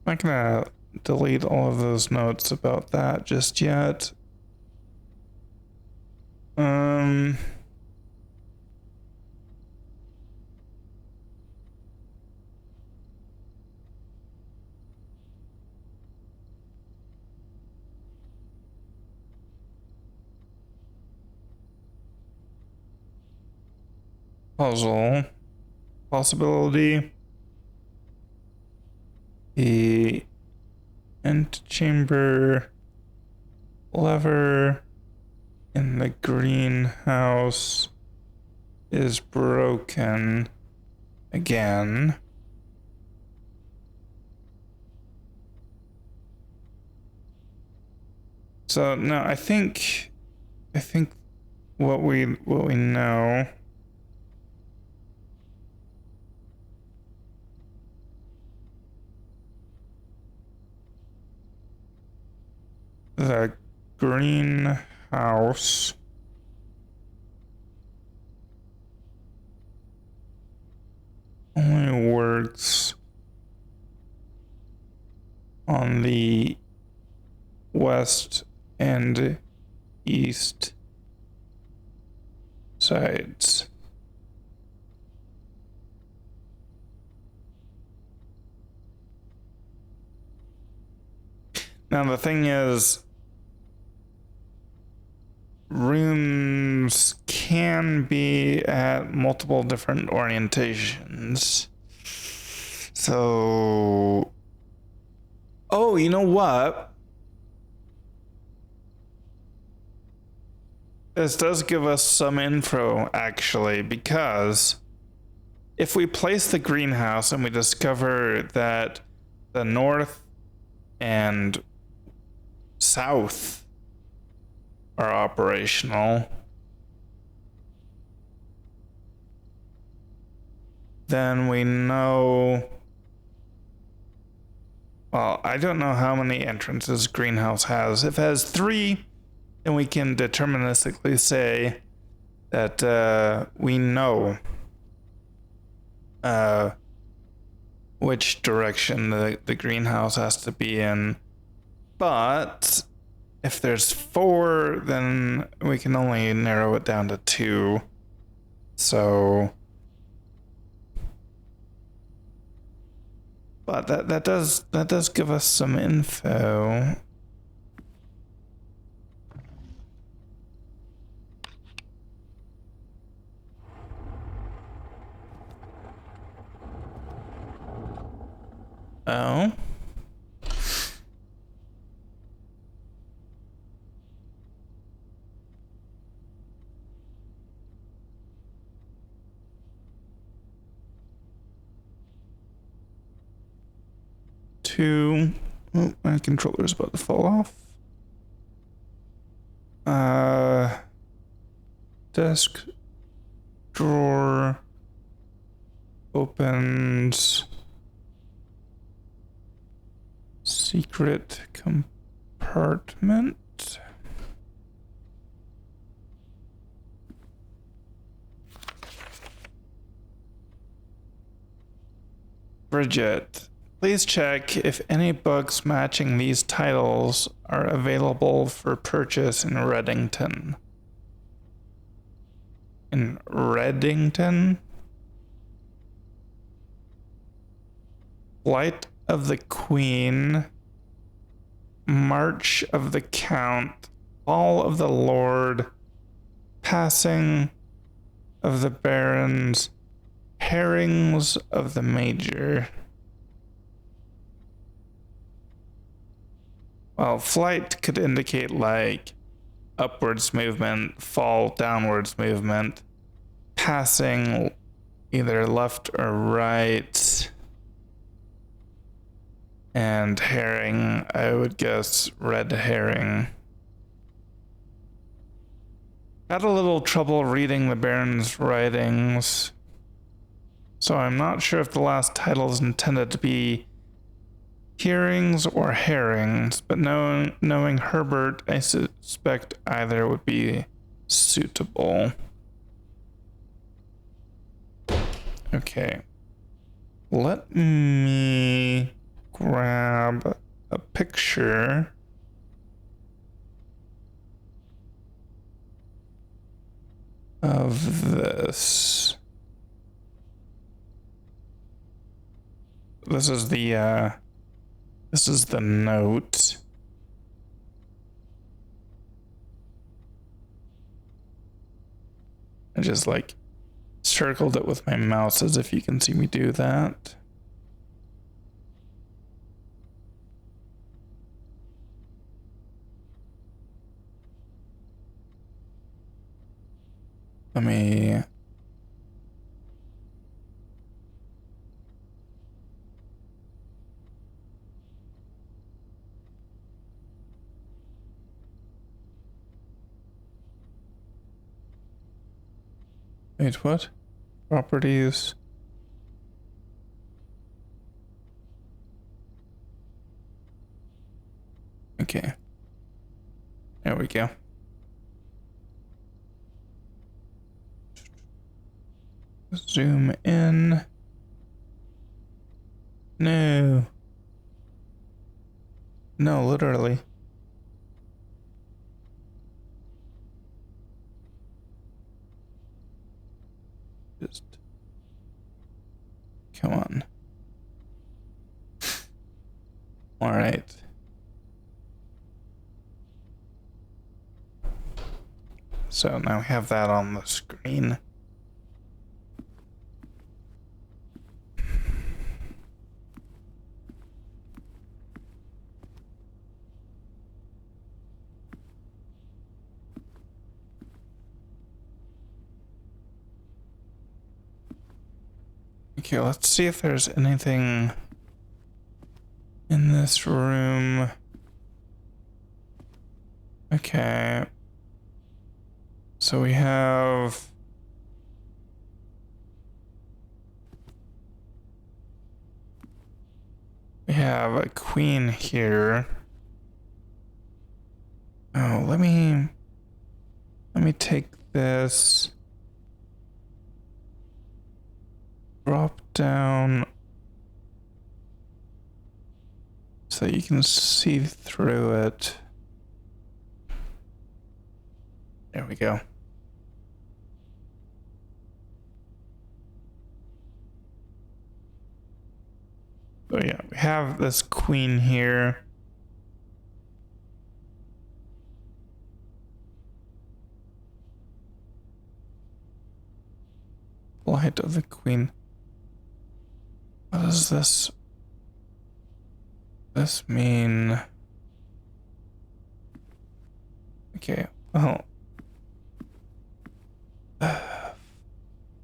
I'm not gonna delete all of those notes about that just yet. Puzzle possibility. The antechamber lever in the greenhouse is broken again. So no, I think what we know the greenhouse only works on the west and east sides. Now the thing is, rooms can be at multiple different orientations. So, oh, you know what? This does give us some info, actually, because if we place the greenhouse and we discover that the north and south are operational, then we know. Well, I don't know how many entrances greenhouse has. If it has 3, then we can deterministically say that we know which direction the greenhouse has to be in. But if there's 4, then we can only narrow it down to 2. So, but that does give us some info. Oh. Oh, my controller's about to fall off. Desk drawer opens. Secret compartment. Bridget, please check if any books matching these titles are available for purchase in Reddington. In Reddington? Flight of the Queen, March of the Count, Fall of the Lord, Passing of the Barons, Herrings of the Major. Well, flight could indicate like upwards movement, fall downwards movement, passing either left or right. And herring, I would guess red herring. Had a little trouble reading the Baron's writings, so I'm not sure if the last title is intended to be hearings or herrings, but knowing Herbert, I suspect either would be suitable. Okay. Let me grab a picture of this. This is the note. I just like circled it with my mouse as if you can see me do that. Let me... Wait, what? Properties. Okay. There we go. Zoom in. No. No, literally. Just come on. All right. So now we have that on the screen. Okay, let's see if there's anything in this room. Okay. So we have a queen here. Oh, let me take this. Drop down so you can see through it. There we go. So yeah, we have this queen here. Light of the queen. What does this mean? Okay, well.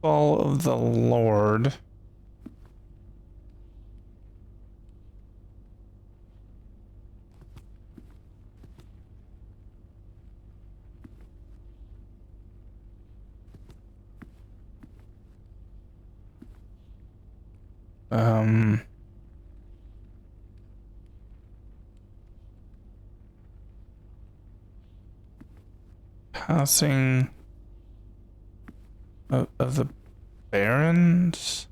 Fall of the Lord. Passing of the barons.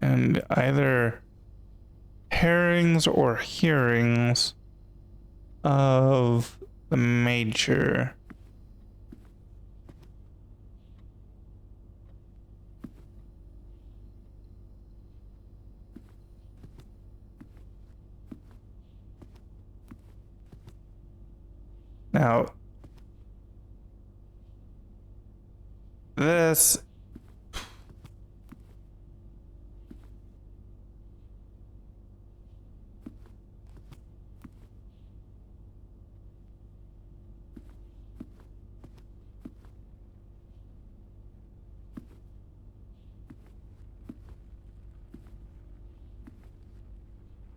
And either herrings or hearings of the major. Now, this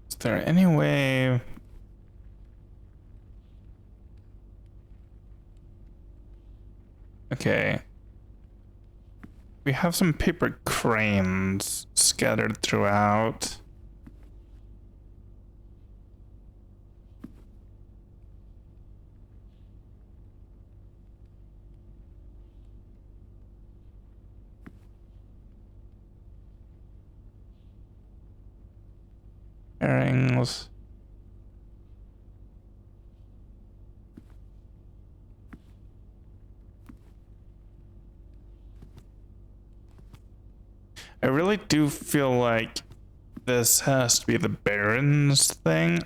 is there any way? Okay. We have some paper cranes scattered throughout. Herrings. I really do feel like this has to be the Baron's thing.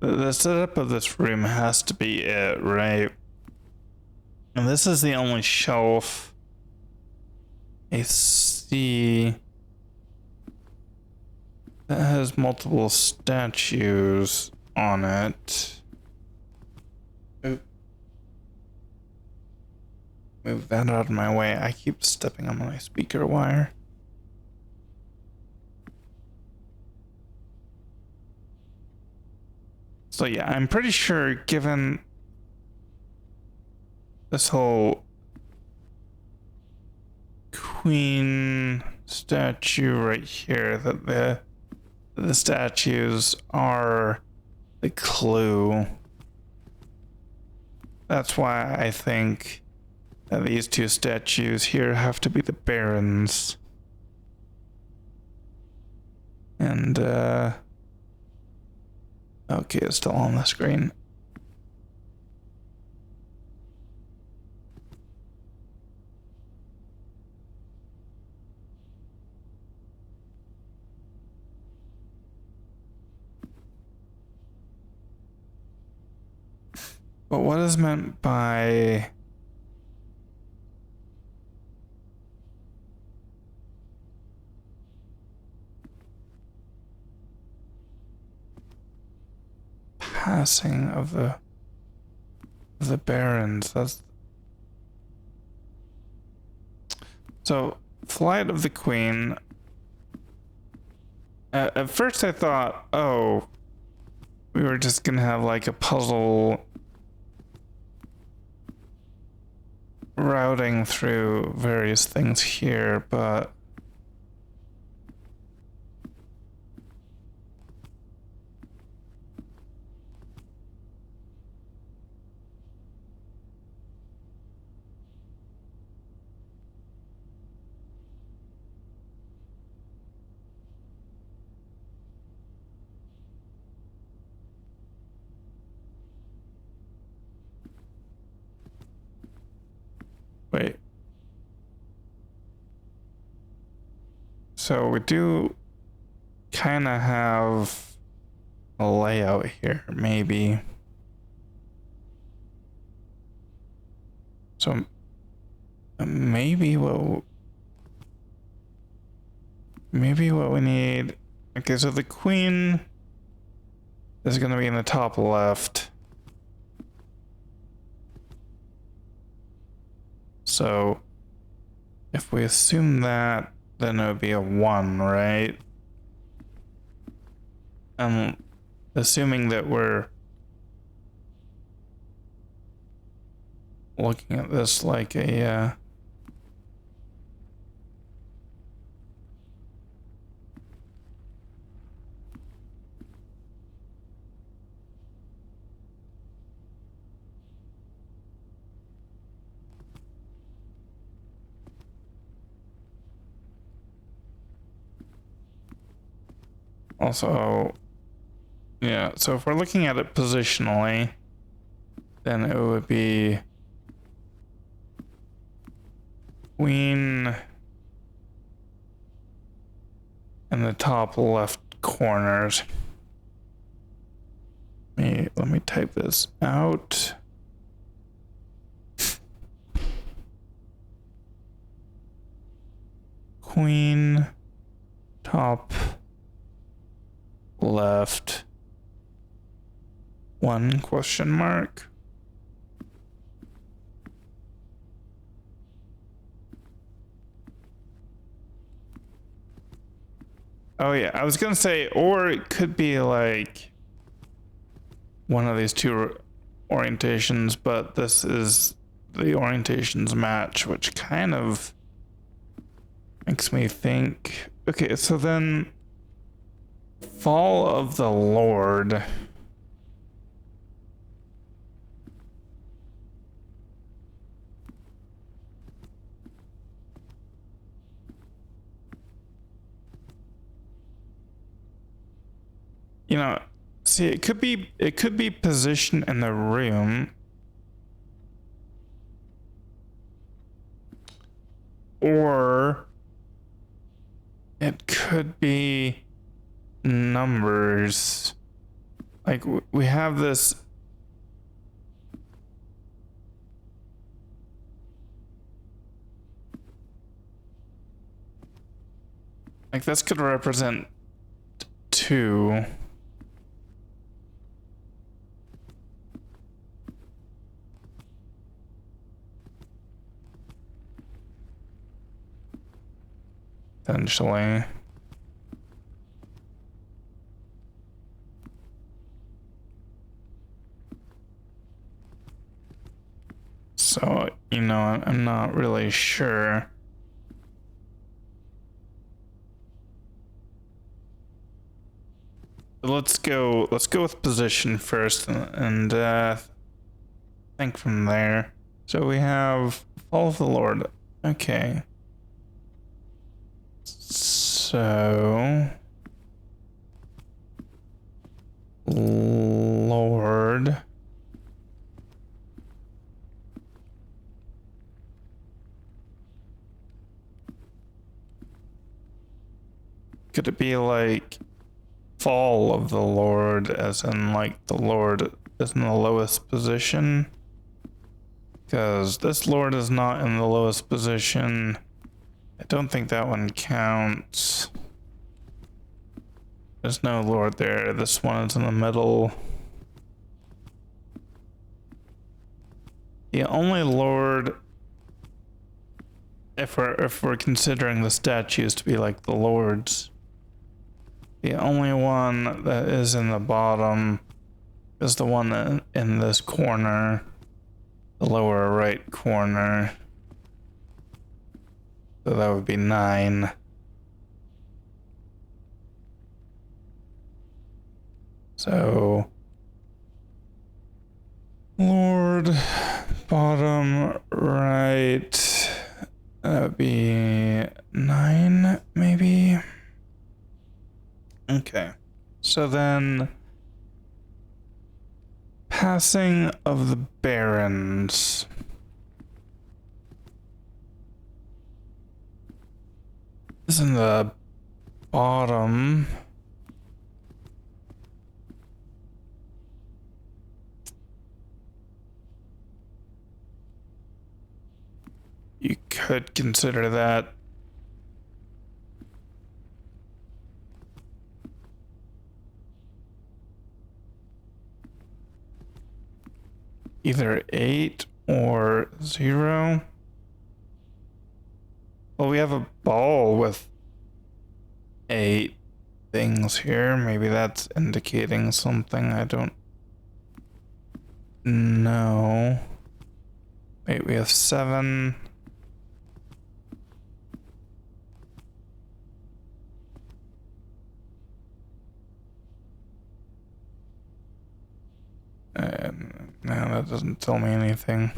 The setup of this room has to be it, right? And this is the only shelf I see that has multiple statues on it. Oop. Move that out of my way. I keep stepping on my speaker wire. So yeah, I'm pretty sure given this whole queen statue right here that the statues are the clue. That's why I think that these two statues here have to be the barons. And okay, it's still on the screen. But what is meant by passing of the barons? That's so flight of the queen. At first I thought, oh, we were just gonna have like a puzzle routing through various things here, but wait. So we do kind of have a layout here, maybe. So maybe what we need. Okay, so the queen is going to be in the top left. So if we assume that, then it would be a 1, right? Assuming that we're looking at this like a also, yeah, so if we're looking at it positionally, then it would be queen in the top left corners. Let me type this out. Queen, top left, 1 question mark. Oh yeah, I was gonna say, or it could be like one of these two orientations, but this is the orientations match, which kind of makes me think, okay, so then Fall of the Lord. You know, see, it could be positioned in the room, or it could be numbers. Like we have this. Like this could represent 2. Essentially. You know, I'm not really sure. Let's go with position first and think from there. So we have Fall of the Lord. Okay. So Lord. Could it be like Fall of the Lord, as in like the Lord is in the lowest position? Because this Lord is not in the lowest position. I don't think that one counts. There's no Lord there. This one is in the middle. The only Lord, if we're considering the statues to be like the Lords, the only one that is in the bottom is the one in this corner, the lower right corner. So that would be 9. So Lord, bottom right, that would be 9, maybe. Okay, so then passing of the barons. Is in the bottom. You could consider that. Either 8 or 0. Well, we have a ball with 8 things here. Maybe that's indicating something. I don't know. Wait, we have 7. No, that doesn't tell me anything.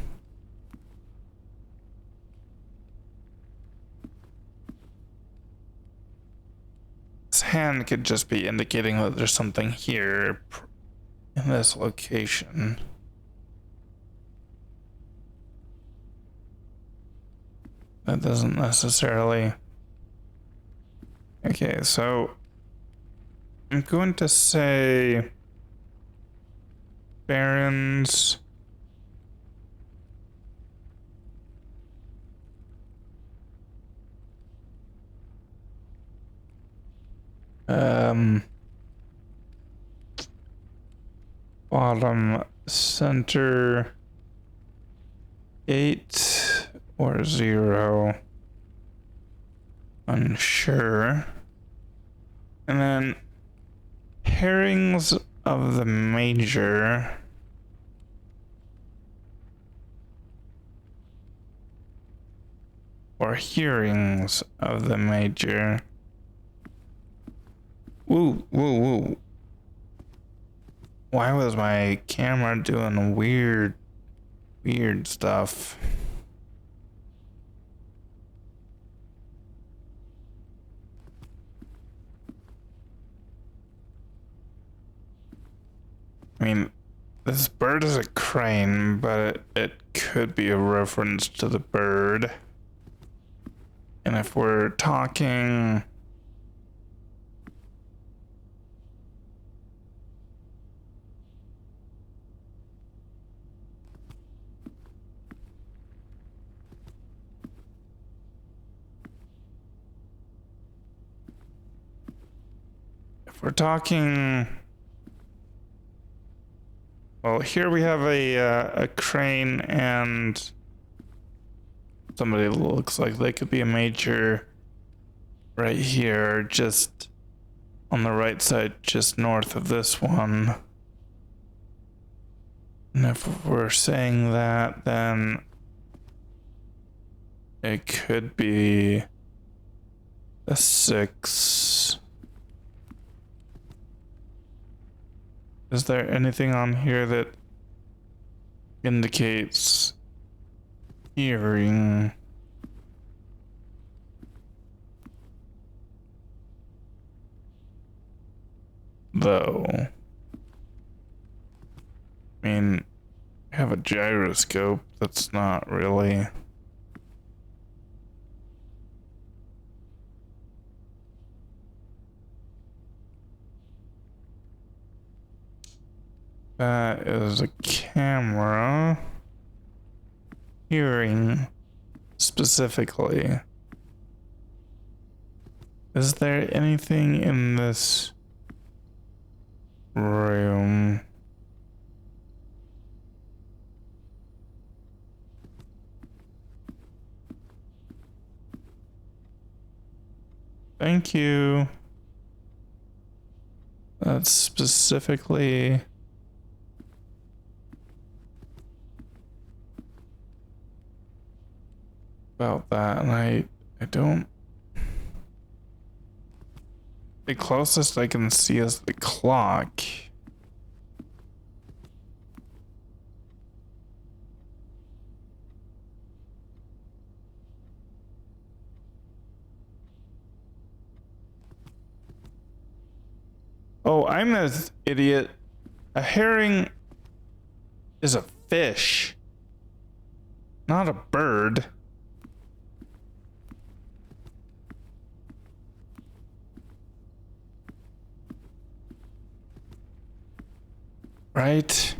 This hand could just be indicating that there's something here in this location. That doesn't necessarily... Okay, so I'm going to say barons. Bottom center 8 or 0. Unsure. And then Herrings of the Major. Or Hearings of the Major. Woo, woo, woo. Why was my camera doing weird stuff? I mean, this bird is a crane, but it could be a reference to the bird. And if we're talking... We're talking... Well, here we have a crane and somebody looks like they could be a major right here, just on the right side, just north of this one. And if we're saying that, then It could be a 6. Is there anything on here that indicates hearing? Though, I mean, I have a gyroscope. That's not really. That is a camera. Hearing specifically. Is there anything in this room? Thank you. That's specifically about that, and I don't. The closest I can see is the clock. Oh, I'm an idiot. A herring is a fish, not a bird. Right?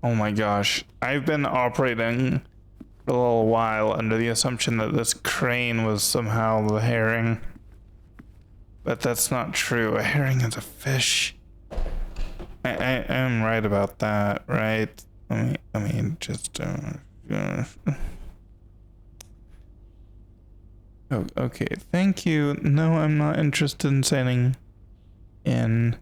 Oh my gosh. I've been operating for a little while under the assumption that this crane was somehow the herring. But that's not true. A herring is a fish. I am right about that, right? I mean, just oh, okay, thank you. No, I'm not interested in sailing in.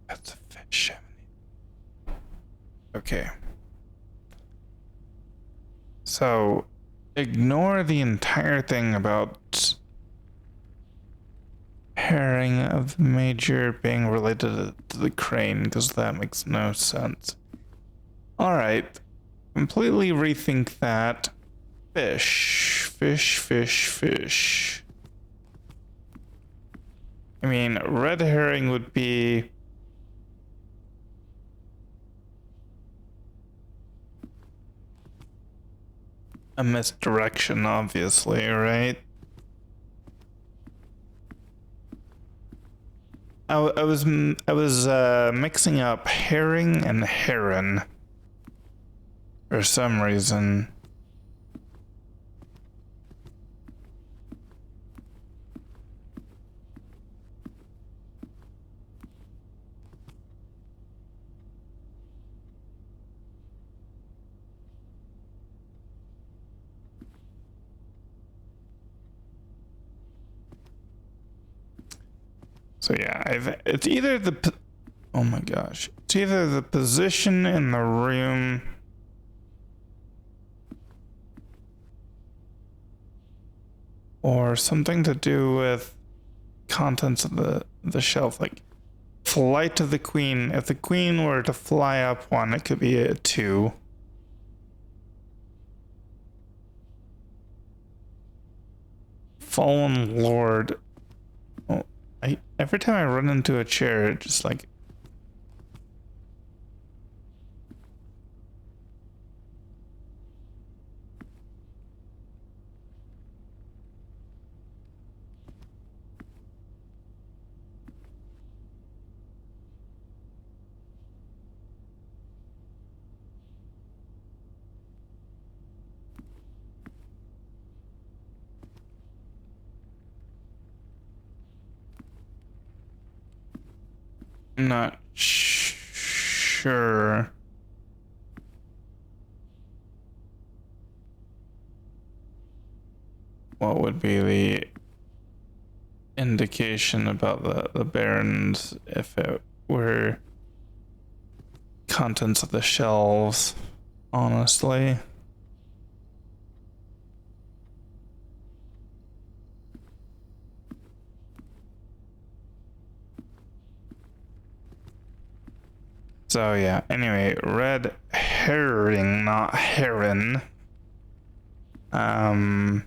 That's a fish. Okay. So, ignore the entire thing about herring of the major being related to the crane, because that makes no sense. Alright. Completely rethink that. Fish. Fish, fish, fish. I mean, red herring would be a misdirection, obviously, right? I was mixing up herring and heron for some reason. So yeah, it's either the, oh my gosh, it's either the position in the room or something to do with contents of the shelf, like flight of the queen. If the queen were to fly up one, it could be a 2. Fallen Lord. Oh, every time I run into a chair, it just like. Not sure. What would be the indication about the barons if it were contents of the shelves honestly. So yeah, anyway, red herring, not heron. Um,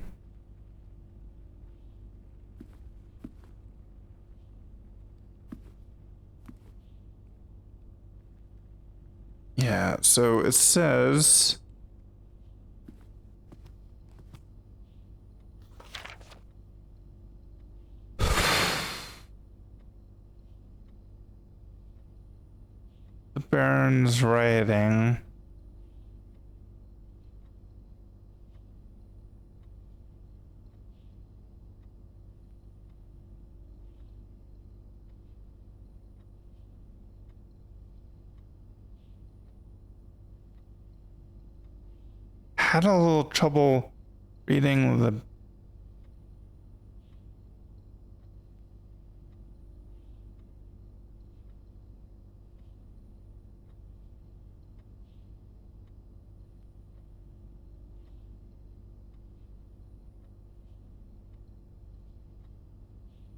yeah, so it says the Baron's writing. Had a little trouble reading the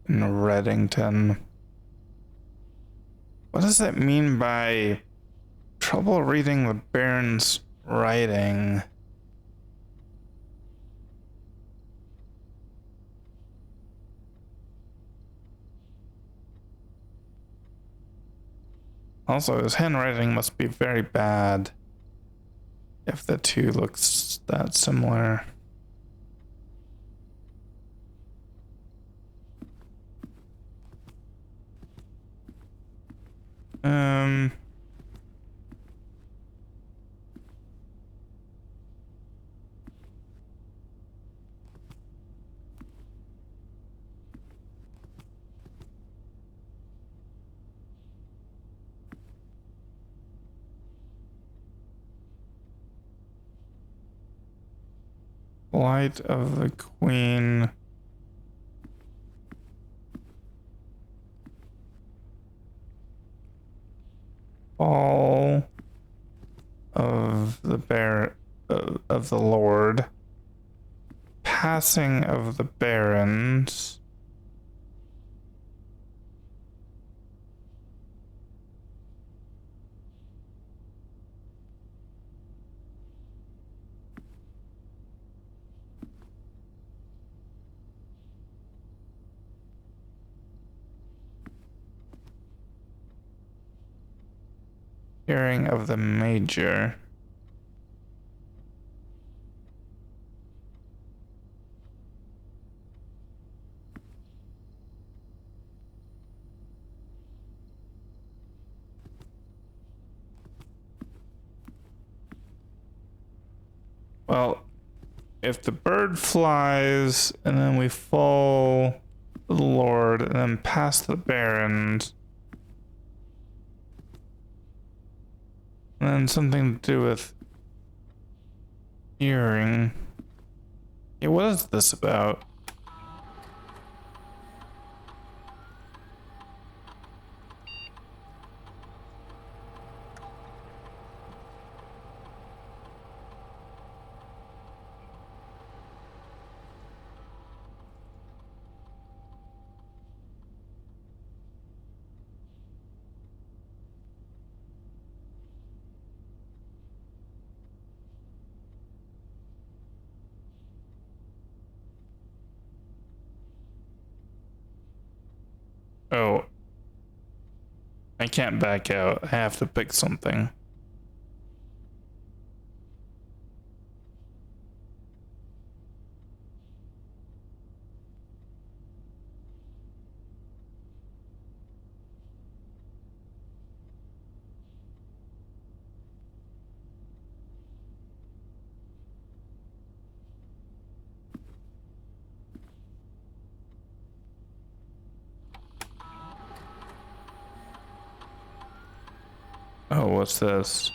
in Reddington. What does that mean by trouble reading the Baron's writing? Also, his handwriting must be very bad if the two looks that similar. Um, Flight of the Queen. Fall of the Bear of the Lord. Passing of the Barons. Hearing of the Major. Well, if the bird flies and then we fall to the Lord and then past the Barons, and then something to do with hearing. Yeah, what is this about? Oh, I can't back out. I have to pick something. Oh, what's this?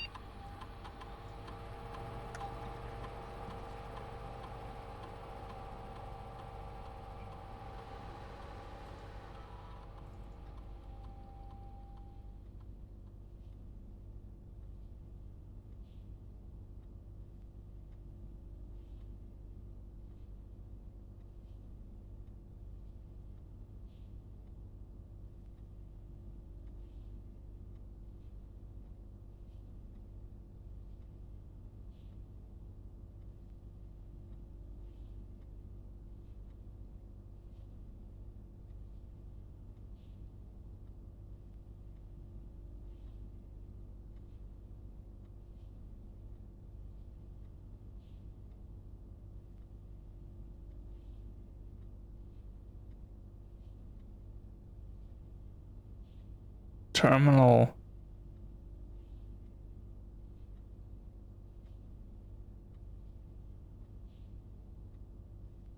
terminal.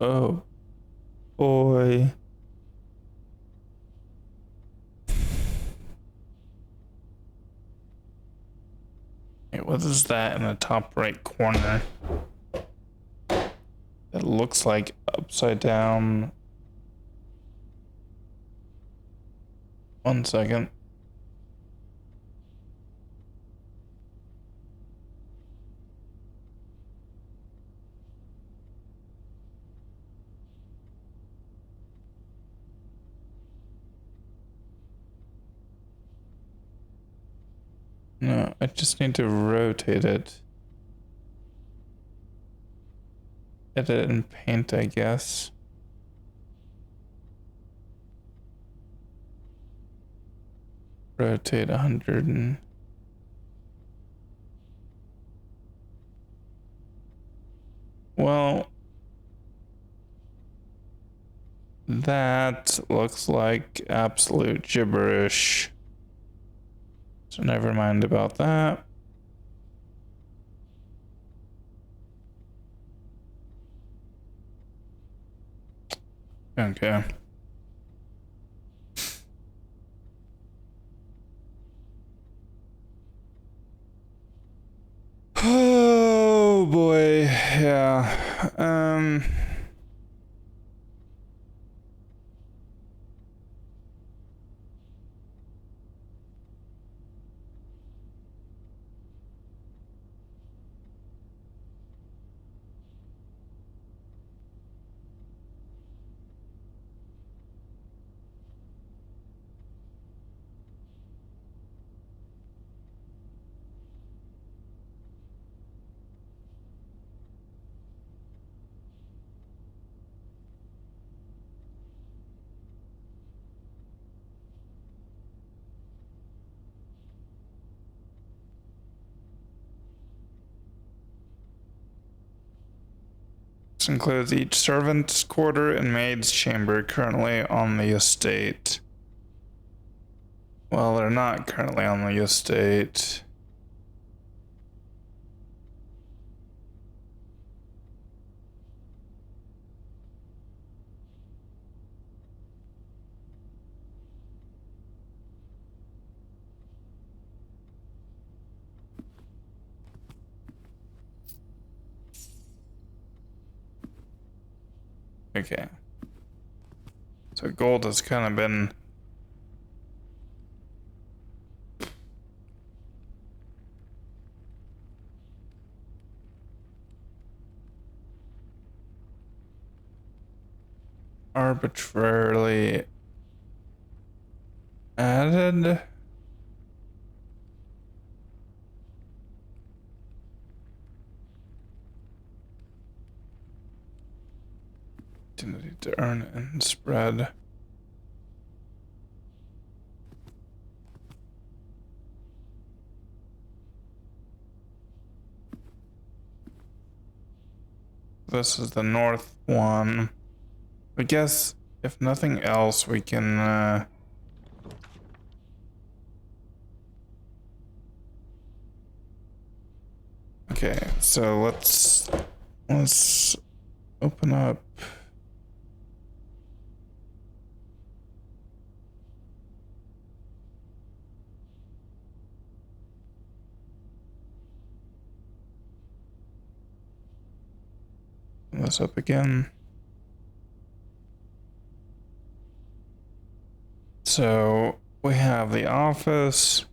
Oh boy. Wait, what is that in the top right corner? It looks like upside down. 1 second. No, I just need to rotate it. Edit and paint, I guess. Rotate 100 and... Well, that looks like absolute gibberish. So never mind about that. Okay. Oh boy, yeah. This includes each servant's quarter and maid's chamber currently on the estate. Well, they're not currently on the estate. Okay. So gold has kind of been arbitrarily added. Opportunity to earn and spread. This is the north one. I guess if nothing else, we can okay, so let's open up. This up again. So we have the office.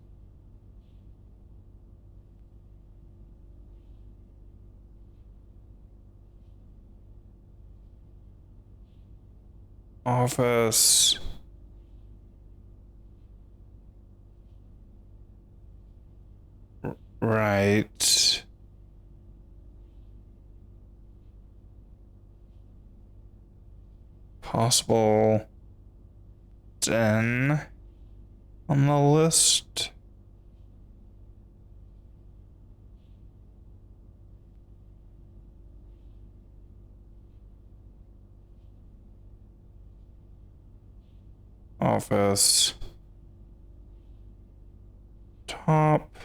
Office. Right. Possible den on the list. Office. top.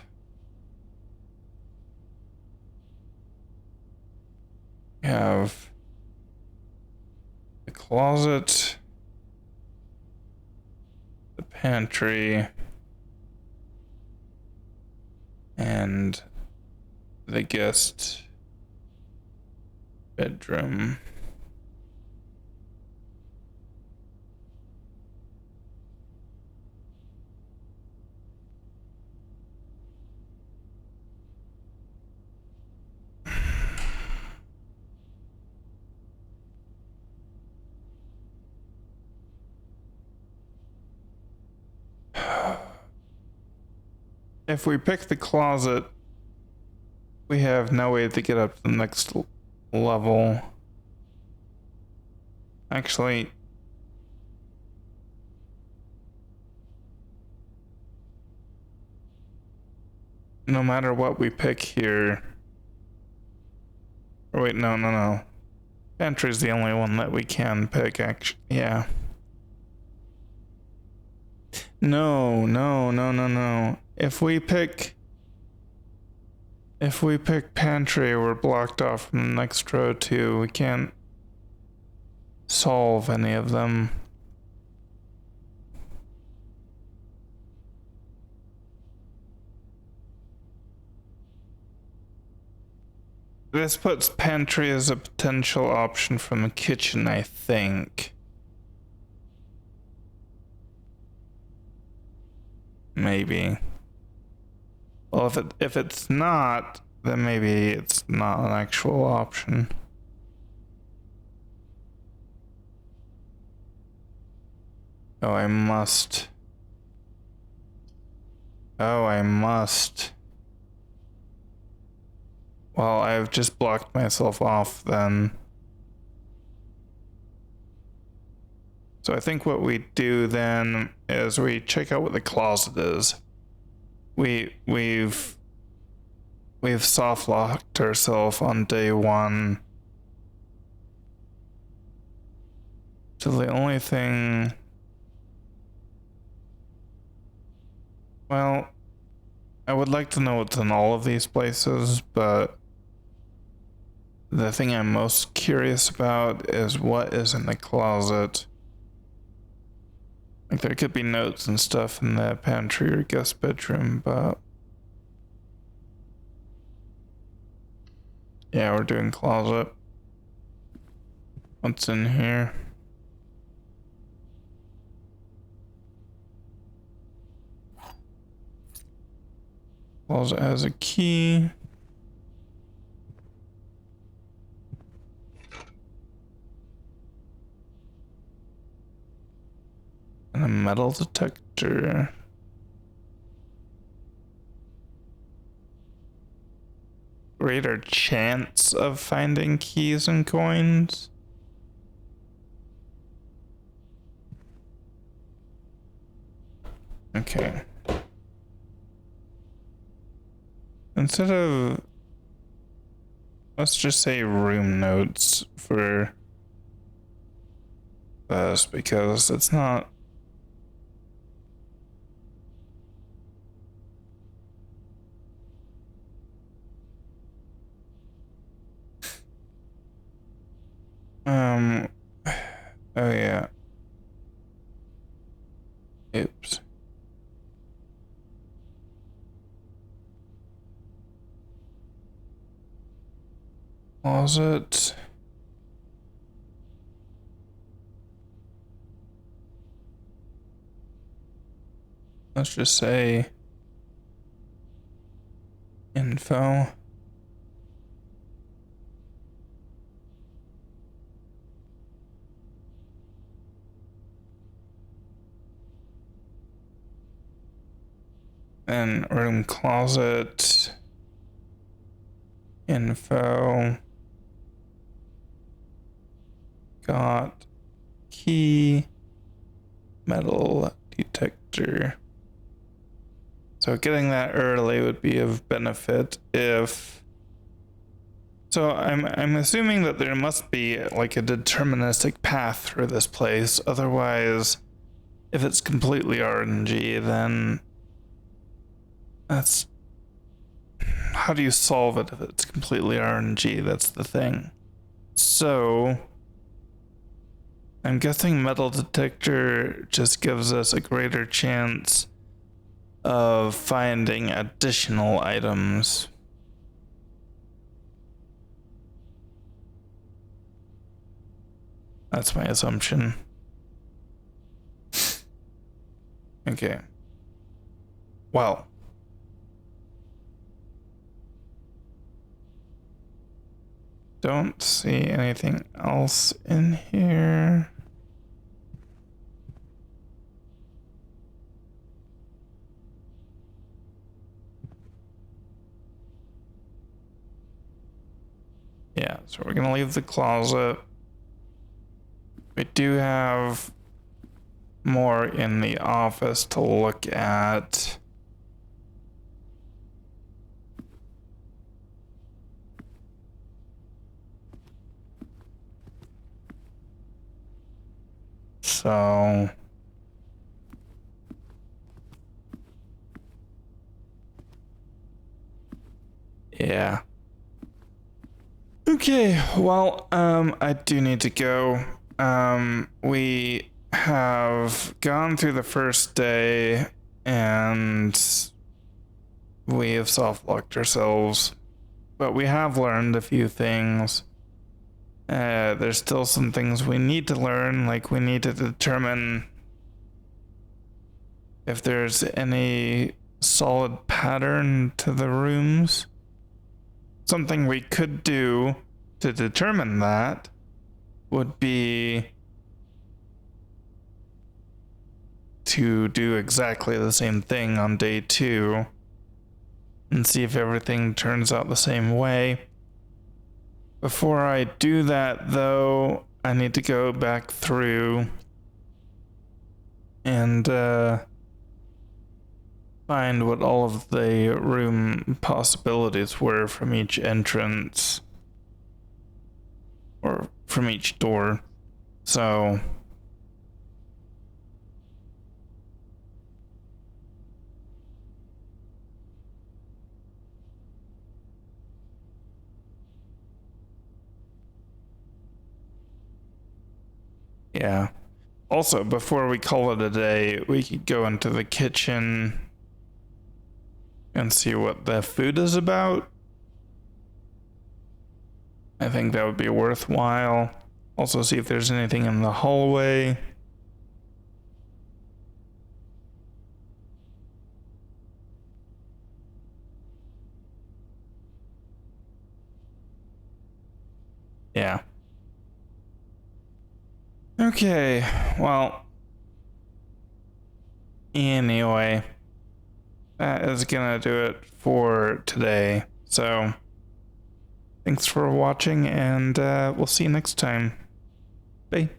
We have the closet, the pantry, and the guest bedroom. If we pick the closet, we have no way to get up to the next level. Actually, no matter what we pick here. Or wait, no. Pantry's the only one that we can pick, actually. Yeah. No. If we pick pantry, we're blocked off from the next row too. We can't solve any of them. This puts pantry as a potential option from the kitchen, I think. Maybe. Well, if it's not, then maybe it's not an actual option. Oh, I must. Well, I've just blocked myself off then. So I think what we do then is we check out what the closet is. We've soft locked ourselves on day one. So the only thing, well, I would like to know what's in all of these places, but the thing I'm most curious about is what is in the closet. Like, there could be notes and stuff in the pantry or guest bedroom, but yeah, we're doing closet. What's in here? Closet has a key. And a metal detector. Greater chance of finding keys and coins. Okay. Instead of, let's just say room notes for this, because it's not. Oh yeah. Oops. Closet. Let's just say info. And room closet. Info. Got key. Metal detector. So getting that early would be of benefit if. So I'm assuming that there must be like a deterministic path through this place. Otherwise, if it's completely RNG, then That's... How do you solve it if it's completely RNG? That's the thing. So... I'm guessing metal detector just gives us a greater chance of finding additional items. That's my assumption. Okay. Well. Don't see anything else in here. Yeah, so we're gonna leave the closet. We do have more in the office to look at. So... yeah. Okay, well, I do need to go. We have gone through the first day and we have soft-locked ourselves, but we have learned a few things. There's still some things we need to learn, like we need to determine if there's any solid pattern to the rooms. Something we could do to determine that would be to do exactly the same thing on day 2 and see if everything turns out the same way. Before I do that, though, I need to go back through and find what all of the room possibilities were from each entrance or from each door. So yeah. Also, before we call it a day, we could go into the kitchen and see what the food is about. I think that would be worthwhile. Also, see if there's anything in the hallway. Yeah. Okay, well, anyway, that is gonna do it for today. So, thanks for watching, and we'll see you next time. Bye.